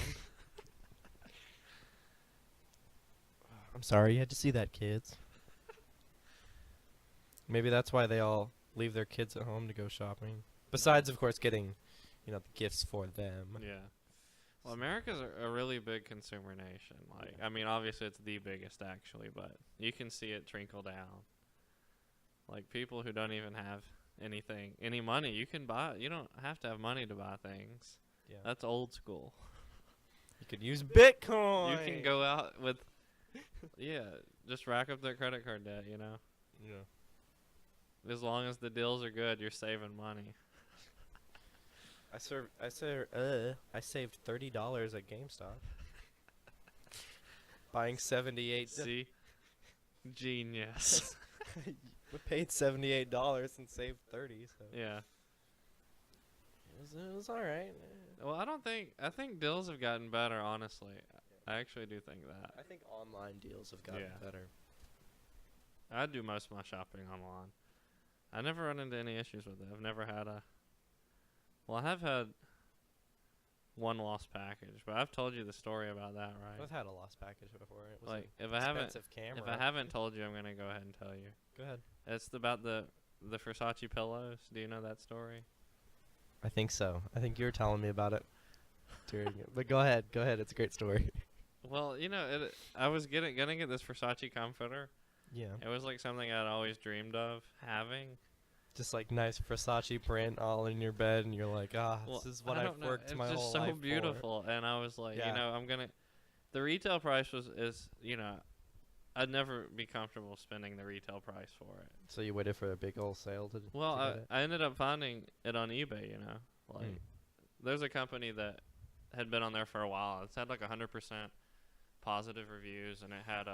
Speaker 1: I'm sorry you had to see that, kids. Maybe that's why they all leave their kids at home to go shopping. Besides, of course, getting, the gifts for them.
Speaker 2: Yeah. Well, America's a really big consumer nation. Like, I mean, obviously it's the biggest actually, but you can see it trickle down. Like people who don't even have any money, you can buy. You don't have to have money to buy things.
Speaker 1: Yeah.
Speaker 2: That's old school.
Speaker 1: You could use Bitcoin.
Speaker 2: You can go out with, just rack up that credit card debt.
Speaker 1: Yeah.
Speaker 2: As long as the deals are good, you're saving money.
Speaker 1: I saved $30 at GameStop. Buying 78.
Speaker 2: See, genius.
Speaker 1: We paid $78 and saved 30. So
Speaker 2: Yeah.
Speaker 1: it was all right.
Speaker 2: Well, I think deals have gotten better. Honestly, I actually do think that.
Speaker 1: I think online deals have gotten better.
Speaker 2: I do most of my shopping online. I never run into any issues with it. I've never had I have had one lost package, but I've told you the story about that, right?
Speaker 1: I've had a lost package before. It was
Speaker 2: Like
Speaker 1: an
Speaker 2: if I
Speaker 1: expensive camera.
Speaker 2: if I haven't told you, I'm gonna go ahead and tell you.
Speaker 1: Go ahead.
Speaker 2: It's about the Versace pillows. Do you know that story?
Speaker 1: I think so. I think you were telling me about it during it. But go ahead. Go ahead. It's a great story.
Speaker 2: Well, I was gonna get this Versace comforter.
Speaker 1: Yeah.
Speaker 2: It was like something I'd always dreamed of having.
Speaker 1: Just like nice Versace print all in your bed, and you're like,
Speaker 2: Well,
Speaker 1: this is what
Speaker 2: I
Speaker 1: I've
Speaker 2: don't know,
Speaker 1: worked my whole
Speaker 2: It's just
Speaker 1: life
Speaker 2: so
Speaker 1: for.
Speaker 2: beautiful, and I was like,
Speaker 1: Yeah.
Speaker 2: the retail price I'd never be comfortable spending the retail price for it.
Speaker 1: So you waited for a big old sale to
Speaker 2: Well,
Speaker 1: to get it?
Speaker 2: I ended up finding it on eBay, There's a company that had been on there for a while. It's had like 100% positive reviews, and it had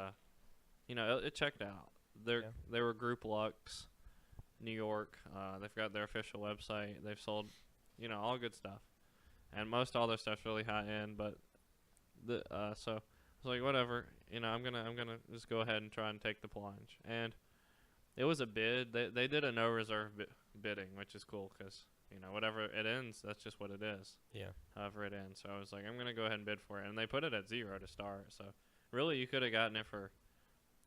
Speaker 2: it checked out. They were Group Lux, New York. They've got their official website. They've sold, all good stuff, and most all their stuff's really high end. But so I was like, whatever, I'm gonna just go ahead and try and take the plunge. And it was a bid. They did a no reserve bidding, which is cool because whatever it ends, that's just what it is.
Speaker 1: Yeah.
Speaker 2: However it ends. So I was like, I'm gonna go ahead and bid for it, and they put it at 0 to start. So really, you could have gotten it for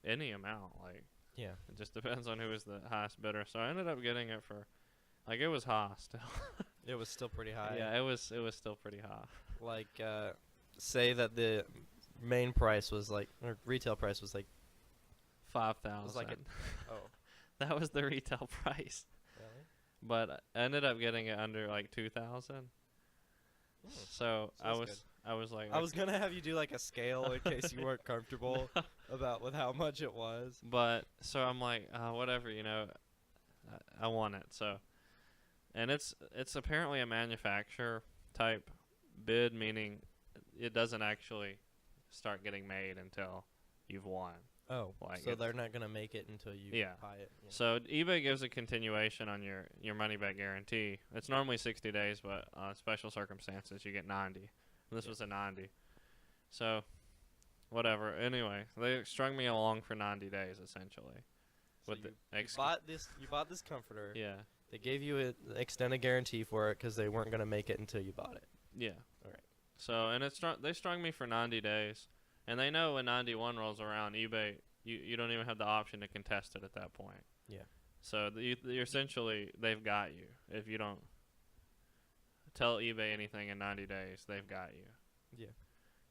Speaker 2: any amount. Like,
Speaker 1: Yeah.
Speaker 2: it just depends on who was the highest bidder. So I ended up getting it for, it was high still.
Speaker 1: It was still pretty high.
Speaker 2: Yeah, it was still pretty high.
Speaker 1: Like, say that the main price was like, or retail price was like,
Speaker 2: 5,000.
Speaker 1: was like oh,
Speaker 2: That was the retail price.
Speaker 1: really?
Speaker 2: But I ended up getting it under like 2,000. So
Speaker 1: So that's good.
Speaker 2: I was like,
Speaker 1: I was gonna have you do like a scale in case you weren't comfortable about with how much it was.
Speaker 2: but so I'm like, whatever, I want it. So, and it's apparently a manufacturer type bid, meaning it doesn't actually start getting made until you've won.
Speaker 1: Oh,
Speaker 2: Like
Speaker 1: so
Speaker 2: it's-
Speaker 1: they're not gonna make it until you
Speaker 2: Yeah.
Speaker 1: buy it. Yeah.
Speaker 2: So eBay gives a continuation on your money back guarantee. It's normally 60 days, but special circumstances you get 90. This was a 90. So whatever. Anyway, they strung me along for 90 days essentially.
Speaker 1: So
Speaker 2: With
Speaker 1: you,
Speaker 2: the
Speaker 1: you bought this. You bought this comforter.
Speaker 2: yeah.
Speaker 1: They gave you an extended guarantee for it because they weren't gonna make it until you bought it.
Speaker 2: Yeah.
Speaker 1: Alright.
Speaker 2: So and they strung me for 90 days, and they know when 91 rolls around, eBay you don't even have the option to contest it at that point.
Speaker 1: Yeah.
Speaker 2: So you essentially they've got you if you don't tell eBay anything in 90 days. They've got you.
Speaker 1: Yeah.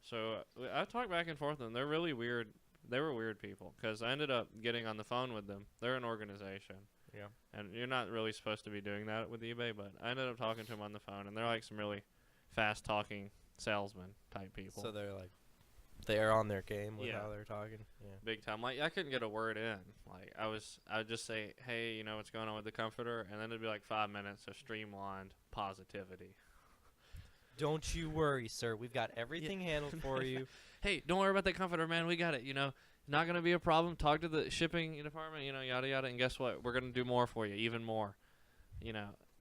Speaker 2: So I talked back and forth, and they're really weird. They were weird people because I ended up getting on the phone with them. They're an organization.
Speaker 1: Yeah.
Speaker 2: And you're not really supposed to be doing that with eBay, but I ended up talking to them on the phone, and they're like some really fast-talking salesman type people.
Speaker 1: So they're like, they are on their game with
Speaker 2: Yeah.
Speaker 1: how they're talking. Yeah.
Speaker 2: Big time. Like I couldn't get a word in. Like I'd just say, hey, what's going on with the comforter, and then it'd be like 5 minutes of streamlined positivity.
Speaker 1: Don't you worry, sir. We've got everything handled for you.
Speaker 2: Hey, don't worry about that comforter, man. We got it. Not gonna be a problem. Talk to the shipping department. Yada yada. And guess what? We're gonna do more for you, even more.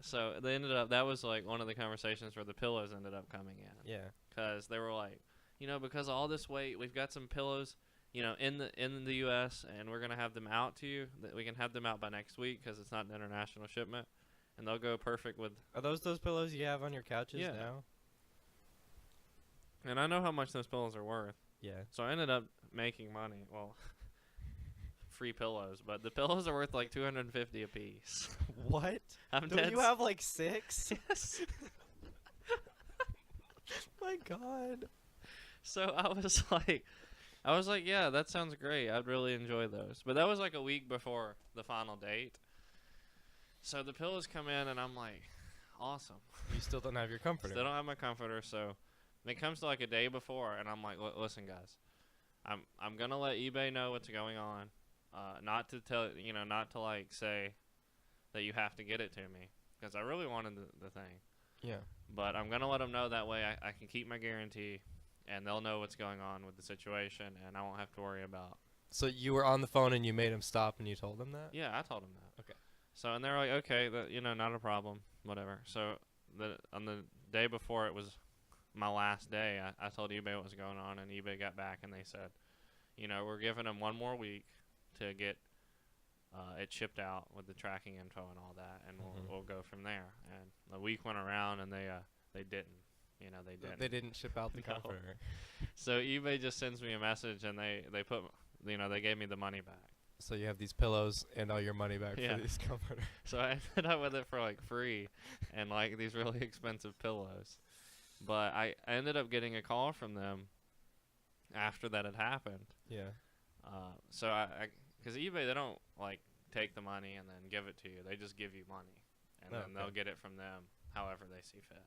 Speaker 2: So they ended up. That was like one of the conversations where the pillows ended up coming in.
Speaker 1: Yeah.
Speaker 2: Because they were like, because of all this weight, we've got some pillows, in the U.S. and we're gonna have them out to you. That we can have them out by next week because it's not an international shipment, and they'll go perfect with.
Speaker 1: Are those pillows you have on your couches
Speaker 2: Yeah.
Speaker 1: now?
Speaker 2: And I know how much those pillows are worth,
Speaker 1: Yeah.
Speaker 2: so I ended up making money. Well, free pillows, but the pillows are worth like $250 a piece.
Speaker 1: What?
Speaker 2: I'm
Speaker 1: Don't
Speaker 2: dead.
Speaker 1: you have like 6?
Speaker 2: Yes.
Speaker 1: My God.
Speaker 2: So I was like, yeah, that sounds great. I'd really enjoy those. But that was like a week before the final date. So the pillows come in, and I'm like, awesome.
Speaker 1: You still don't have your comforter.
Speaker 2: Still don't have my comforter, so it comes to like a day before, and I'm like, listen, guys, I'm gonna let eBay know what's going on. Not to tell not to like say that you have to get it to me, because I really wanted the thing.
Speaker 1: Yeah.
Speaker 2: But I'm gonna let them know that way I can keep my guarantee, and they'll know what's going on with the situation, and I won't have to worry about.
Speaker 1: So you were on the phone and you made him stop and you told him that?
Speaker 2: Yeah, I told them that.
Speaker 1: Okay.
Speaker 2: So and they're like, okay, not a problem, whatever. So on the day before it was my last day, I told eBay what was going on, and eBay got back and they said, we're giving them 1 more week to get it shipped out with the tracking info and all that, and we'll go from there. And the week went around, and they didn't. They didn't.
Speaker 1: They didn't ship out the
Speaker 2: No.
Speaker 1: comforter.
Speaker 2: So eBay just sends me a message, and they put, they gave me the money back.
Speaker 1: So you have these pillows and all your money back
Speaker 2: Yeah.
Speaker 1: for these comforters.
Speaker 2: So I ended up with it for like free, and like these really expensive pillows. But I ended up getting a call from them after that had happened.
Speaker 1: Yeah.
Speaker 2: So because eBay, they don't like take the money and then give it to you. They just give you money, and
Speaker 1: Oh,
Speaker 2: then they'll
Speaker 1: okay.
Speaker 2: get it from them however they see fit.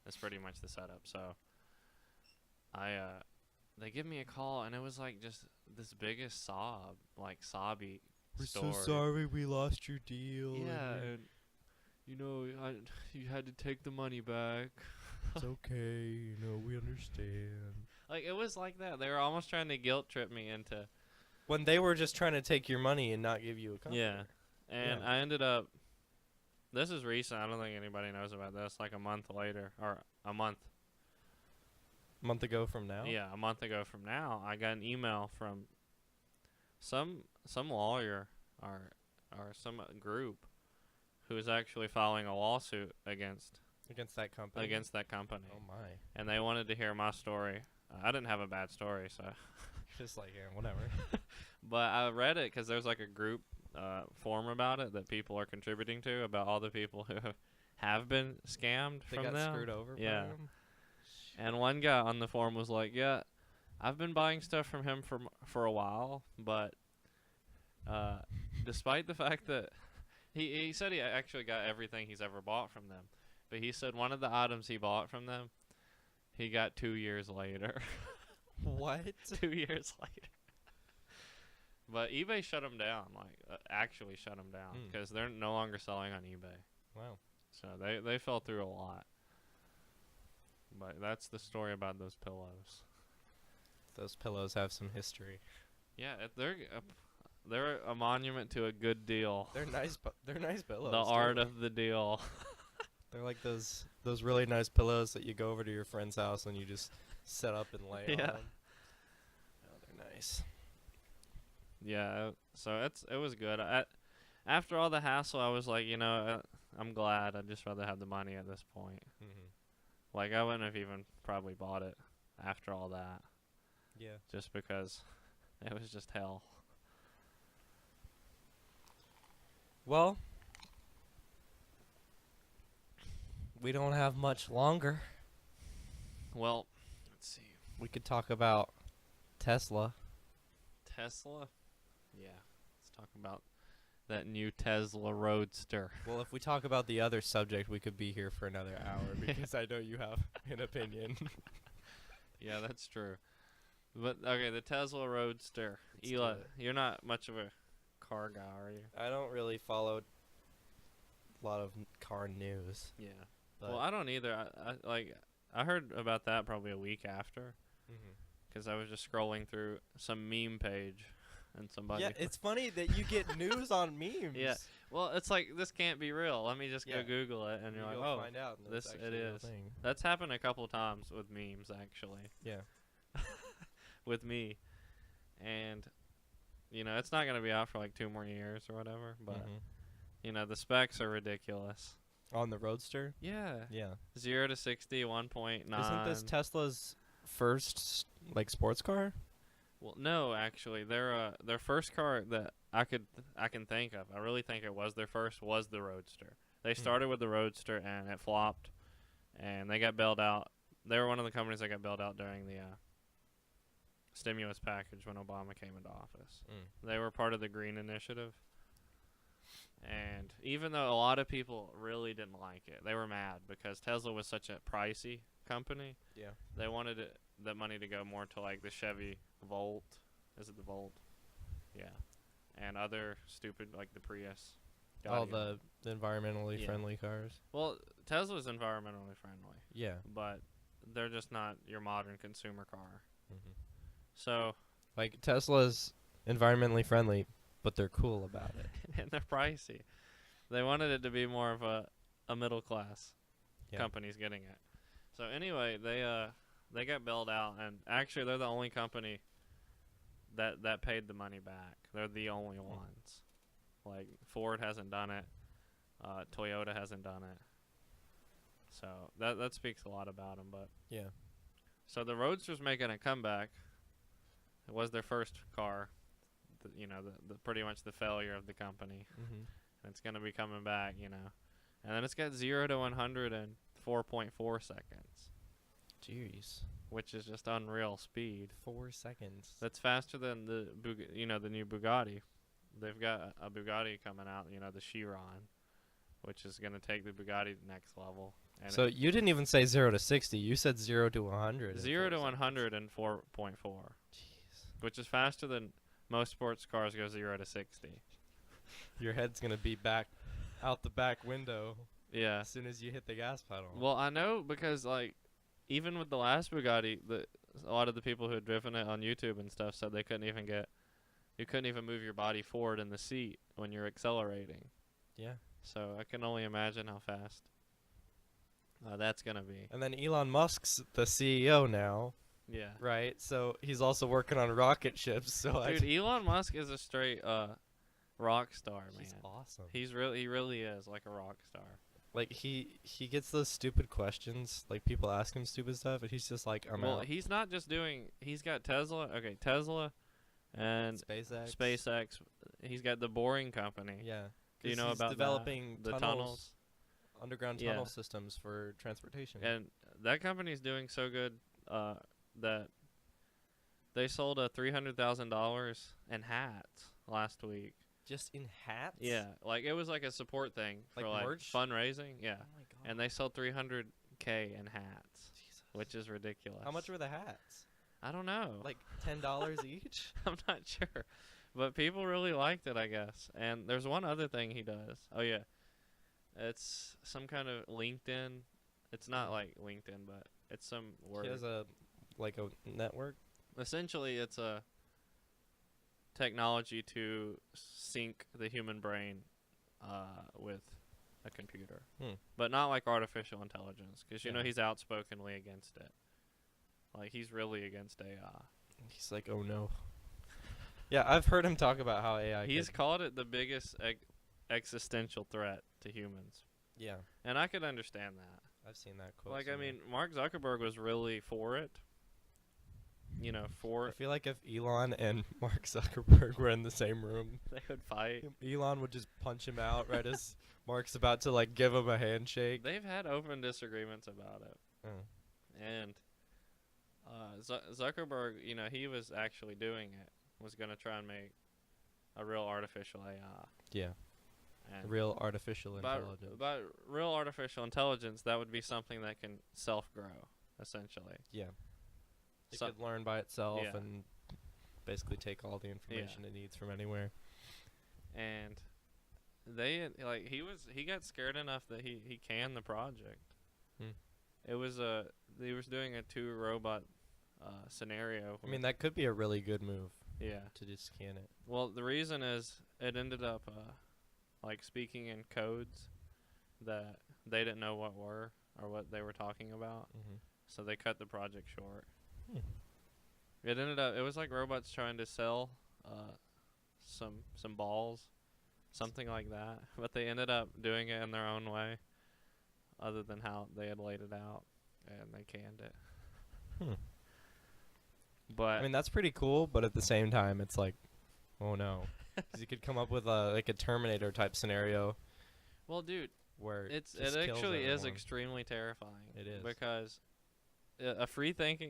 Speaker 2: That's pretty much the setup. So they give me a call, and it was like just this biggest sobby
Speaker 1: We're
Speaker 2: story.
Speaker 1: so sorry we lost your deal.
Speaker 2: Yeah,
Speaker 1: and
Speaker 2: and you had to take the money back.
Speaker 1: it's okay. We understand.
Speaker 2: Like it was like that. They were almost trying to guilt trip me into.
Speaker 1: When they were just trying to take your money and not give you a comforter.
Speaker 2: Yeah, and
Speaker 1: Yeah.
Speaker 2: I ended up. This is recent. I don't think anybody knows about this. Like a month later, or a month.
Speaker 1: A month ago from now?
Speaker 2: Yeah, a month ago from now, I got an email from some lawyer or some group who is actually filing a lawsuit against
Speaker 1: Against that company?
Speaker 2: that company,
Speaker 1: Oh, my.
Speaker 2: and they wanted to hear my story. I didn't have a bad story, so.
Speaker 1: Just like, yeah, whatever.
Speaker 2: But I read it because there's like a group forum about it that people are contributing to about all the people who have been scammed
Speaker 1: They
Speaker 2: from
Speaker 1: got
Speaker 2: them.
Speaker 1: screwed over by
Speaker 2: Yeah.
Speaker 1: him?
Speaker 2: And one guy on the forum was like, "Yeah, I've been buying stuff from him for a while, but despite the fact that he said he actually got everything he's ever bought from them, but he said one of the items he bought from them he got 2 years later.
Speaker 1: What?
Speaker 2: 2 years later. But eBay shut them down, like actually shut them down, because they're no longer selling on eBay.
Speaker 1: Wow.
Speaker 2: So they fell through a lot. But that's the story about those pillows.
Speaker 1: Those pillows have some history.
Speaker 2: Yeah, they're a monument to a good deal.
Speaker 1: They're nice. They're nice pillows.
Speaker 2: The art
Speaker 1: too.
Speaker 2: of the deal.
Speaker 1: They're like those really nice pillows that you go over to your friend's house and you just set up and lay
Speaker 2: Yeah.
Speaker 1: on. Oh, they're nice.
Speaker 2: Yeah, so it was good. After all the hassle, I was like, I'm glad. I'd just rather have the money at this point.
Speaker 1: Mm-hmm.
Speaker 2: Like, I wouldn't have even probably bought it after all that,
Speaker 1: Yeah.
Speaker 2: just because it was just hell.
Speaker 1: Well, we don't have much longer.
Speaker 2: Well, let's see.
Speaker 1: We could talk about Tesla.
Speaker 2: Tesla? Yeah. Let's talk about that new Tesla Roadster.
Speaker 1: Well, if we talk about the other subject, we could be here for another hour because I know you have an opinion.
Speaker 2: Yeah, that's true. But, okay, the Tesla Roadster.
Speaker 1: Let's do
Speaker 2: Eli,
Speaker 1: it.
Speaker 2: you're not much of a car guy, are you?
Speaker 1: I don't really follow a lot of car news.
Speaker 2: Yeah.
Speaker 1: But
Speaker 2: Well, I don't either. I heard about that probably a week after,
Speaker 1: Mhm.
Speaker 2: because I was just scrolling through some meme page, and somebody.
Speaker 1: Yeah, it's funny that you get news on memes.
Speaker 2: Yeah. Well, it's like, this can't be real. Let me just
Speaker 1: Yeah.
Speaker 2: go Google it, and you're like,
Speaker 1: you'll
Speaker 2: oh,
Speaker 1: find out. And
Speaker 2: this-
Speaker 1: it's
Speaker 2: it
Speaker 1: actually a real
Speaker 2: is.
Speaker 1: thing.
Speaker 2: that's happened a couple times with memes actually,
Speaker 1: Yeah.
Speaker 2: with me, and it's not gonna be out for like 2 more years or whatever. But
Speaker 1: Mhm.
Speaker 2: the specs are ridiculous.
Speaker 1: On the Roadster.
Speaker 2: Yeah.
Speaker 1: Yeah.
Speaker 2: 0 to 60, 1.9.
Speaker 1: Isn't this Tesla's first sports car?
Speaker 2: Well, no, actually, their first car that I can think of, I really think it was their first, was the Roadster. They started with the Roadster and it flopped, and they got bailed out. They were one of the companies that got bailed out during the stimulus package when Obama came into office. They were part of the Green Initiative, and even though a lot of people really didn't like it, they were mad because Tesla was such a pricey company.
Speaker 1: Yeah.
Speaker 2: They wanted the money to go more to like the Chevy Volt. Is it the Volt? Yeah. And other stupid, like the Prius.
Speaker 1: All
Speaker 2: Yada,
Speaker 1: the environmentally
Speaker 2: Yeah.
Speaker 1: friendly cars.
Speaker 2: Well, Tesla's environmentally friendly,
Speaker 1: Yeah.
Speaker 2: but they're just not your modern consumer car.
Speaker 1: Mhm.
Speaker 2: So,
Speaker 1: Like Tesla's environmentally friendly, but they're cool about it.
Speaker 2: and they're pricey. They wanted it to be more of a middle class
Speaker 1: Yeah.
Speaker 2: company's getting it. So anyway, they got bailed out, and actually they're the only company that paid the money back. They're the only ones. Like Ford hasn't done it, Toyota hasn't done it. So that speaks a lot about them. But
Speaker 1: Yeah.
Speaker 2: so the Roadster's making a comeback. It was their first car, the pretty much the failure of the company.
Speaker 1: Mm-hmm.
Speaker 2: And it's gonna be coming back, and then it's got 0 to 100 in 4.4 seconds,
Speaker 1: Jeez.
Speaker 2: which is just unreal speed.
Speaker 1: 4 seconds.
Speaker 2: That's faster than the new Bugatti. They've got a Bugatti coming out, the Chiron, which is gonna take the Bugatti to the next level. And
Speaker 1: So you didn't even say 0 to 60. You said 0 to 100.
Speaker 2: 0 to 100 in 4.4,
Speaker 1: Jeez.
Speaker 2: which is faster than most sports cars go 0 to 60.
Speaker 1: Your head's gonna be back out the back window
Speaker 2: Yeah.
Speaker 1: as soon as you hit the gas pedal.
Speaker 2: Well, I know because even with the last Bugatti, a lot of the people who had driven it on YouTube and stuff said you couldn't even move your body forward in the seat when you're accelerating.
Speaker 1: Yeah.
Speaker 2: So I can only imagine how fast that's gonna be.
Speaker 1: And then Elon Musk's the CEO now,
Speaker 2: Yeah.
Speaker 1: right? So he's also working on rocket ships. So
Speaker 2: Dude, Elon Musk is a straight rock star, man.
Speaker 1: he's awesome.
Speaker 2: He really is like a rock star.
Speaker 1: Like he gets those stupid questions. Like people ask him stupid stuff, and he's just like, I'm
Speaker 2: Well,
Speaker 1: out.
Speaker 2: he's not just doing. He's got Tesla. Okay, Tesla, and
Speaker 1: SpaceX.
Speaker 2: SpaceX. He's got the Boring Company.
Speaker 1: Yeah.
Speaker 2: Do you
Speaker 1: 'Cause
Speaker 2: know
Speaker 1: he's
Speaker 2: about that?
Speaker 1: developing
Speaker 2: The tunnels?
Speaker 1: underground
Speaker 2: Yeah.
Speaker 1: tunnel systems for transportation?
Speaker 2: And that company's doing so good that they sold $300,000 in hats last week.
Speaker 1: Just in hats?
Speaker 2: Yeah, like it was like a support thing for
Speaker 1: Like
Speaker 2: like
Speaker 1: merch?
Speaker 2: fundraising. Yeah,
Speaker 1: Oh my god.
Speaker 2: and they sold 300K in hats.
Speaker 1: Jesus.
Speaker 2: which is ridiculous.
Speaker 1: How much were the hats?
Speaker 2: I don't know.
Speaker 1: Like $10 each?
Speaker 2: I'm not sure. But people really liked it, I guess. And there's one other thing he does. Oh, yeah. It's some kind of LinkedIn. It's not like LinkedIn, but it's some word.
Speaker 1: He has a network.
Speaker 2: Essentially, it's a technology to sync the human brain with a computer. But not like artificial intelligence, because, you know, he's outspokenly against it. Like, he's really against AI.
Speaker 1: He's like, oh, no. Yeah, I've heard him talk about how AI.
Speaker 2: He's called it the biggest existential threat to humans.
Speaker 1: Yeah.
Speaker 2: And I could understand that.
Speaker 1: I've seen that quote.
Speaker 2: Like,
Speaker 1: somewhere.
Speaker 2: I mean, Mark Zuckerberg was really for it. You know,
Speaker 1: I feel like if Elon and Mark Zuckerberg were in the same room,
Speaker 2: they would fight.
Speaker 1: Elon would just punch him out right as Mark's about to, like, give him a handshake.
Speaker 2: They've had open disagreements about it. And Zuckerberg, you know, he was actually doing it. Was going to try and make a real artificial AI.
Speaker 1: Yeah.
Speaker 2: And
Speaker 1: Real artificial intelligence.
Speaker 2: By real artificial intelligence, that would be something that can self-grow, essentially.
Speaker 1: Yeah. It could learn by itself
Speaker 2: Yeah.
Speaker 1: and basically take all the information it needs from anywhere.
Speaker 2: And he got scared enough that he canned the project. It was he was doing a 2 robot scenario.
Speaker 1: I mean, that could be a really good move.
Speaker 2: Yeah.
Speaker 1: To just scan it.
Speaker 2: Well, the reason is it ended up like speaking in codes that they didn't know what were or what they were talking about. So they cut the project short. It ended up, it was like robots trying to sell some balls, something like that, but they ended up doing it in their own way other than how they had laid it out, and they canned it. But
Speaker 1: I mean, that's pretty cool, but at the same time it's like, oh no, because you could come up with a Terminator type scenario.
Speaker 2: Well, dude,
Speaker 1: where
Speaker 2: it actually is extremely terrifying.
Speaker 1: It is,
Speaker 2: because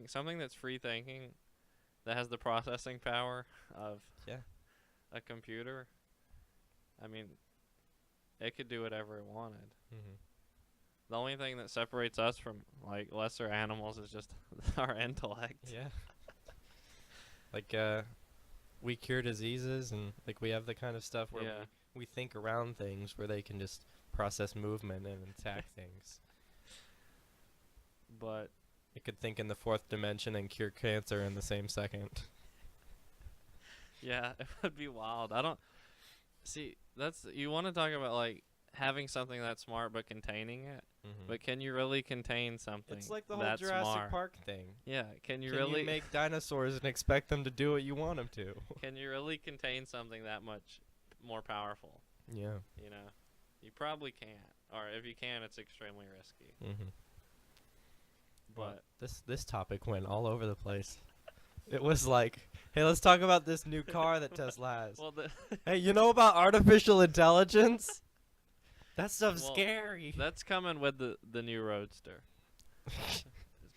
Speaker 2: something that's free thinking, that has the processing power of a computer. I mean, it could do whatever it wanted. The only thing that separates us from like lesser animals is just our intellect.
Speaker 1: Yeah. Like we cure diseases, and like we have the kind of stuff where we think around things, where they can just process movement and attack things.
Speaker 2: But
Speaker 1: it could think in the 4th dimension and cure cancer in the same second.
Speaker 2: Yeah, it would be wild. I don't see. You want to talk about like having something that's smart but containing it. But can you really contain something?
Speaker 1: It's like the whole Jurassic Park thing.
Speaker 2: Yeah, can you
Speaker 1: make dinosaurs and expect them to do what you want them to?
Speaker 2: Can you really contain something that much more powerful?
Speaker 1: Yeah.
Speaker 2: You know, you probably can't. Or if you can, it's extremely risky. But
Speaker 1: this topic went all over the place. It was like, hey, let's talk about this new car that Tesla has.
Speaker 2: Well,
Speaker 1: hey, you know about artificial intelligence? That stuff's scary.
Speaker 2: That's coming with the new Roadster.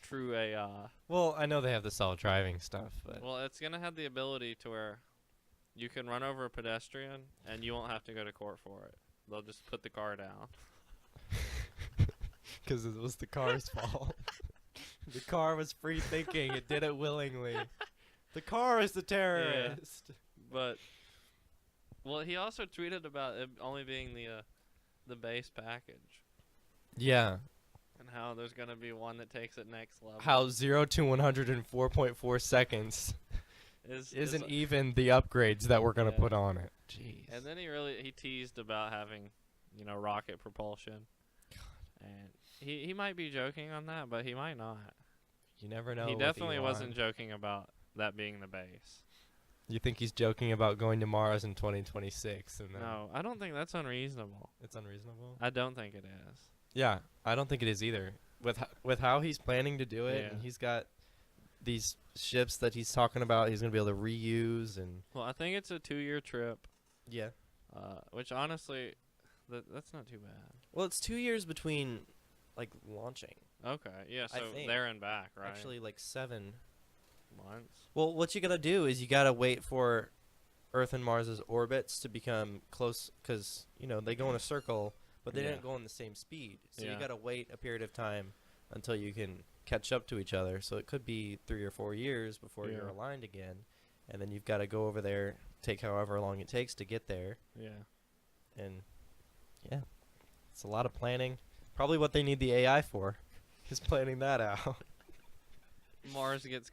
Speaker 2: True AI.
Speaker 1: Well, I know they have the self-driving stuff, but
Speaker 2: well, it's gonna have the ability to where you can run over a pedestrian and you won't have to go to court for it. They'll just put the car down.
Speaker 1: Because it was the car's fault. The car was free thinking. It did it willingly. The car is the terrorist.
Speaker 2: Yeah. But well, he also tweeted about it only being the base package.
Speaker 1: Yeah.
Speaker 2: And how there's going to be one that takes it next level.
Speaker 1: How 0 to 104.4 seconds isn't even the upgrades that we're going to put on it. Jeez.
Speaker 2: And then he teased about having, you know, rocket propulsion. God. And he might be joking on that, but he might not.
Speaker 1: You never know.
Speaker 2: He definitely wasn't joking about that being the base.
Speaker 1: You think he's joking about going to Mars in 2026? And
Speaker 2: no, I don't think that's unreasonable.
Speaker 1: It's unreasonable?
Speaker 2: I don't think it is.
Speaker 1: Yeah, I don't think it is either. With how he's planning to do it, and he's got these ships that he's talking about he's going to be able to reuse. And
Speaker 2: well, I think it's a 2-year trip.
Speaker 1: Yeah.
Speaker 2: Which, honestly, that's not too bad.
Speaker 1: Well, it's 2 years between, like, launching.
Speaker 2: Okay, yeah, so there and back, right?
Speaker 1: Actually, like 7
Speaker 2: months.
Speaker 1: Well, what you gotta do is you gotta wait for Earth and Mars's orbits to become close, because you know they go in a circle, but they didn't go in the same speed. So you gotta wait a period of time until you can catch up to each other. So it could be 3 or 4 years before you're
Speaker 2: Yeah.
Speaker 1: aligned again, and then you've got to go over there, take however long it takes to get there,
Speaker 2: Yeah.
Speaker 1: and yeah, it's a lot of planning. Probably what they need the AI for, is planning that out.
Speaker 2: Mars gets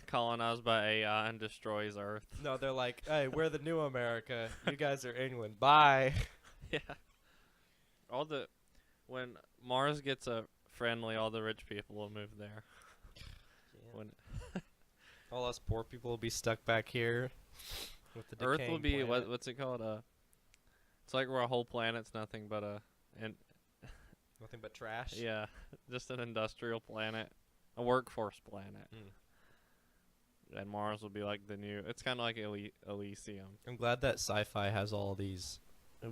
Speaker 2: colonized by AI and destroys Earth.
Speaker 1: No, they're like, hey, we're the new America. You guys are England. Bye.
Speaker 2: Yeah. When Mars gets a friendly, all the rich people will move there. When
Speaker 1: All us poor people will be stuck back here with the
Speaker 2: Earth
Speaker 1: decaying
Speaker 2: will be
Speaker 1: planet.
Speaker 2: what's it called? It's like where a whole planet's nothing but
Speaker 1: Nothing but trash.
Speaker 2: yeah, just an industrial planet, a workforce planet.
Speaker 1: Mm.
Speaker 2: And Mars will be like the new. It's kind of like Elysium.
Speaker 1: I'm glad that sci-fi has all these.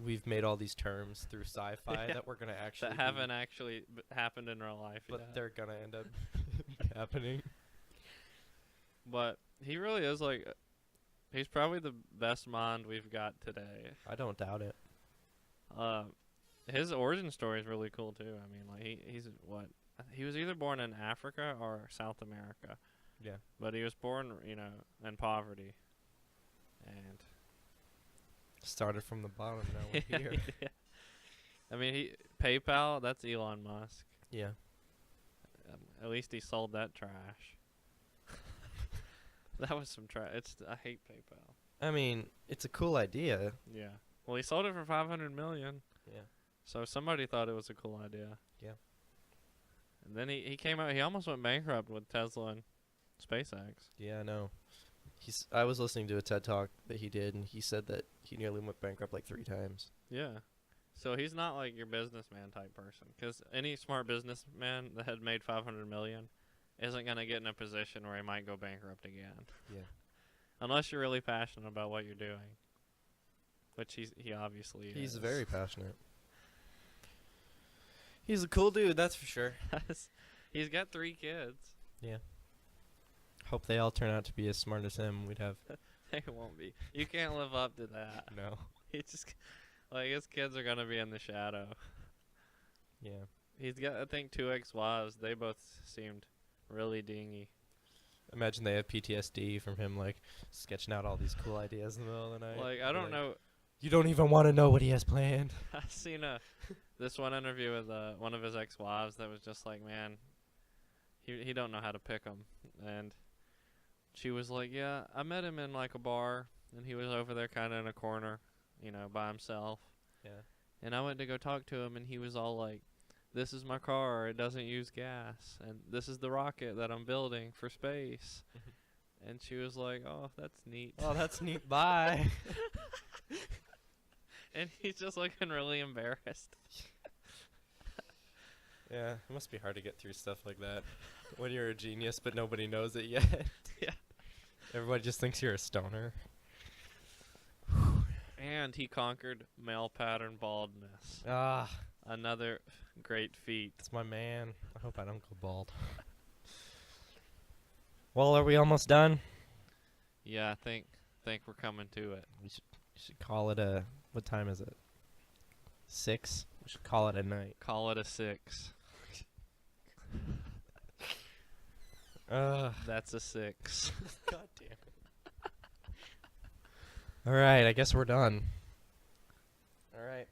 Speaker 1: We've made all these terms through sci-fi
Speaker 2: Yeah.
Speaker 1: that we're gonna actually
Speaker 2: That haven't actually happened in real life
Speaker 1: but
Speaker 2: yet.
Speaker 1: they're gonna end up happening.
Speaker 2: But he really is like, he's probably the best mind we've got today.
Speaker 1: I don't doubt it.
Speaker 2: His origin story is really cool too. I mean, like he was either born in Africa or South America,
Speaker 1: Yeah.
Speaker 2: but he was born, in poverty, and
Speaker 1: Started from the bottom. Now we're here.
Speaker 2: yeah. I mean, PayPal. That's Elon Musk.
Speaker 1: Yeah.
Speaker 2: At least he sold that trash. That was some trash. I hate PayPal.
Speaker 1: I mean, it's a cool idea.
Speaker 2: Yeah. Well, he sold it for $500 million.
Speaker 1: Yeah.
Speaker 2: So somebody thought it was a cool idea.
Speaker 1: Yeah.
Speaker 2: And then he came out. He almost went bankrupt with Tesla and SpaceX.
Speaker 1: Yeah, I know. I was listening to a TED Talk that he did, and he said that he nearly went bankrupt like 3 times.
Speaker 2: Yeah. So he's not like your businessman type person. Because any smart businessman that had made $500 million isn't going to get in a position where he might go bankrupt again.
Speaker 1: Yeah.
Speaker 2: Unless you're really passionate about what you're doing. Which he obviously is.
Speaker 1: He's very passionate. He's a cool dude, that's for sure.
Speaker 2: He's got 3 kids.
Speaker 1: Yeah. Hope they all turn out to be as smart as him. We'd have
Speaker 2: They won't be. You can't live up to that.
Speaker 1: no.
Speaker 2: He just, his kids are gonna be in the shadow.
Speaker 1: Yeah.
Speaker 2: He's got, I think, 2 ex-wives. They both seemed really dingy.
Speaker 1: Imagine they have PTSD from him like sketching out all these cool ideas in the middle of the night.
Speaker 2: Like, I don't know.
Speaker 1: You don't even want to know what he has planned.
Speaker 2: I seen this one interview with one of his ex-wives that was just like, man, he don't know how to pick 'em. And she was like, yeah, I met him in like a bar, and he was over there kind of in a corner, by himself.
Speaker 1: Yeah.
Speaker 2: And I went to go talk to him, and he was all like, this is my car, it doesn't use gas, and this is the rocket that I'm building for space. And she was like, oh, that's neat.
Speaker 1: Oh, that's neat. Bye.
Speaker 2: And he's just looking really embarrassed.
Speaker 1: Yeah, it must be hard to get through stuff like that when you're a genius, but nobody knows it yet.
Speaker 2: Yeah.
Speaker 1: Everybody just thinks you're a stoner.
Speaker 2: And he conquered male pattern baldness.
Speaker 1: Ah,
Speaker 2: Another great feat.
Speaker 1: it's my man. I hope I don't go bald. Well, are we almost done?
Speaker 2: Yeah, I think we're coming to it.
Speaker 1: We should call it a. What time is it? 6. We should call it a night.
Speaker 2: Call it a 6. That's a 6.
Speaker 1: God damn it. All right, I guess we're done. All right.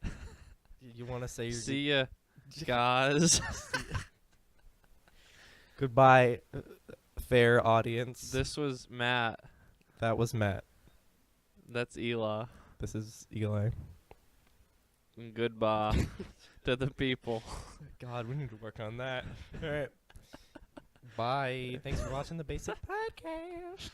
Speaker 1: You want to say your
Speaker 2: See ya, guys.
Speaker 1: goodbye, fair audience?
Speaker 2: This was Matt.
Speaker 1: That was Matt.
Speaker 2: That's Ela.
Speaker 1: This is Eli.
Speaker 2: And goodbye to the people.
Speaker 1: God, we need to work on that. All right. Bye. Thanks for watching the Basic Podcast.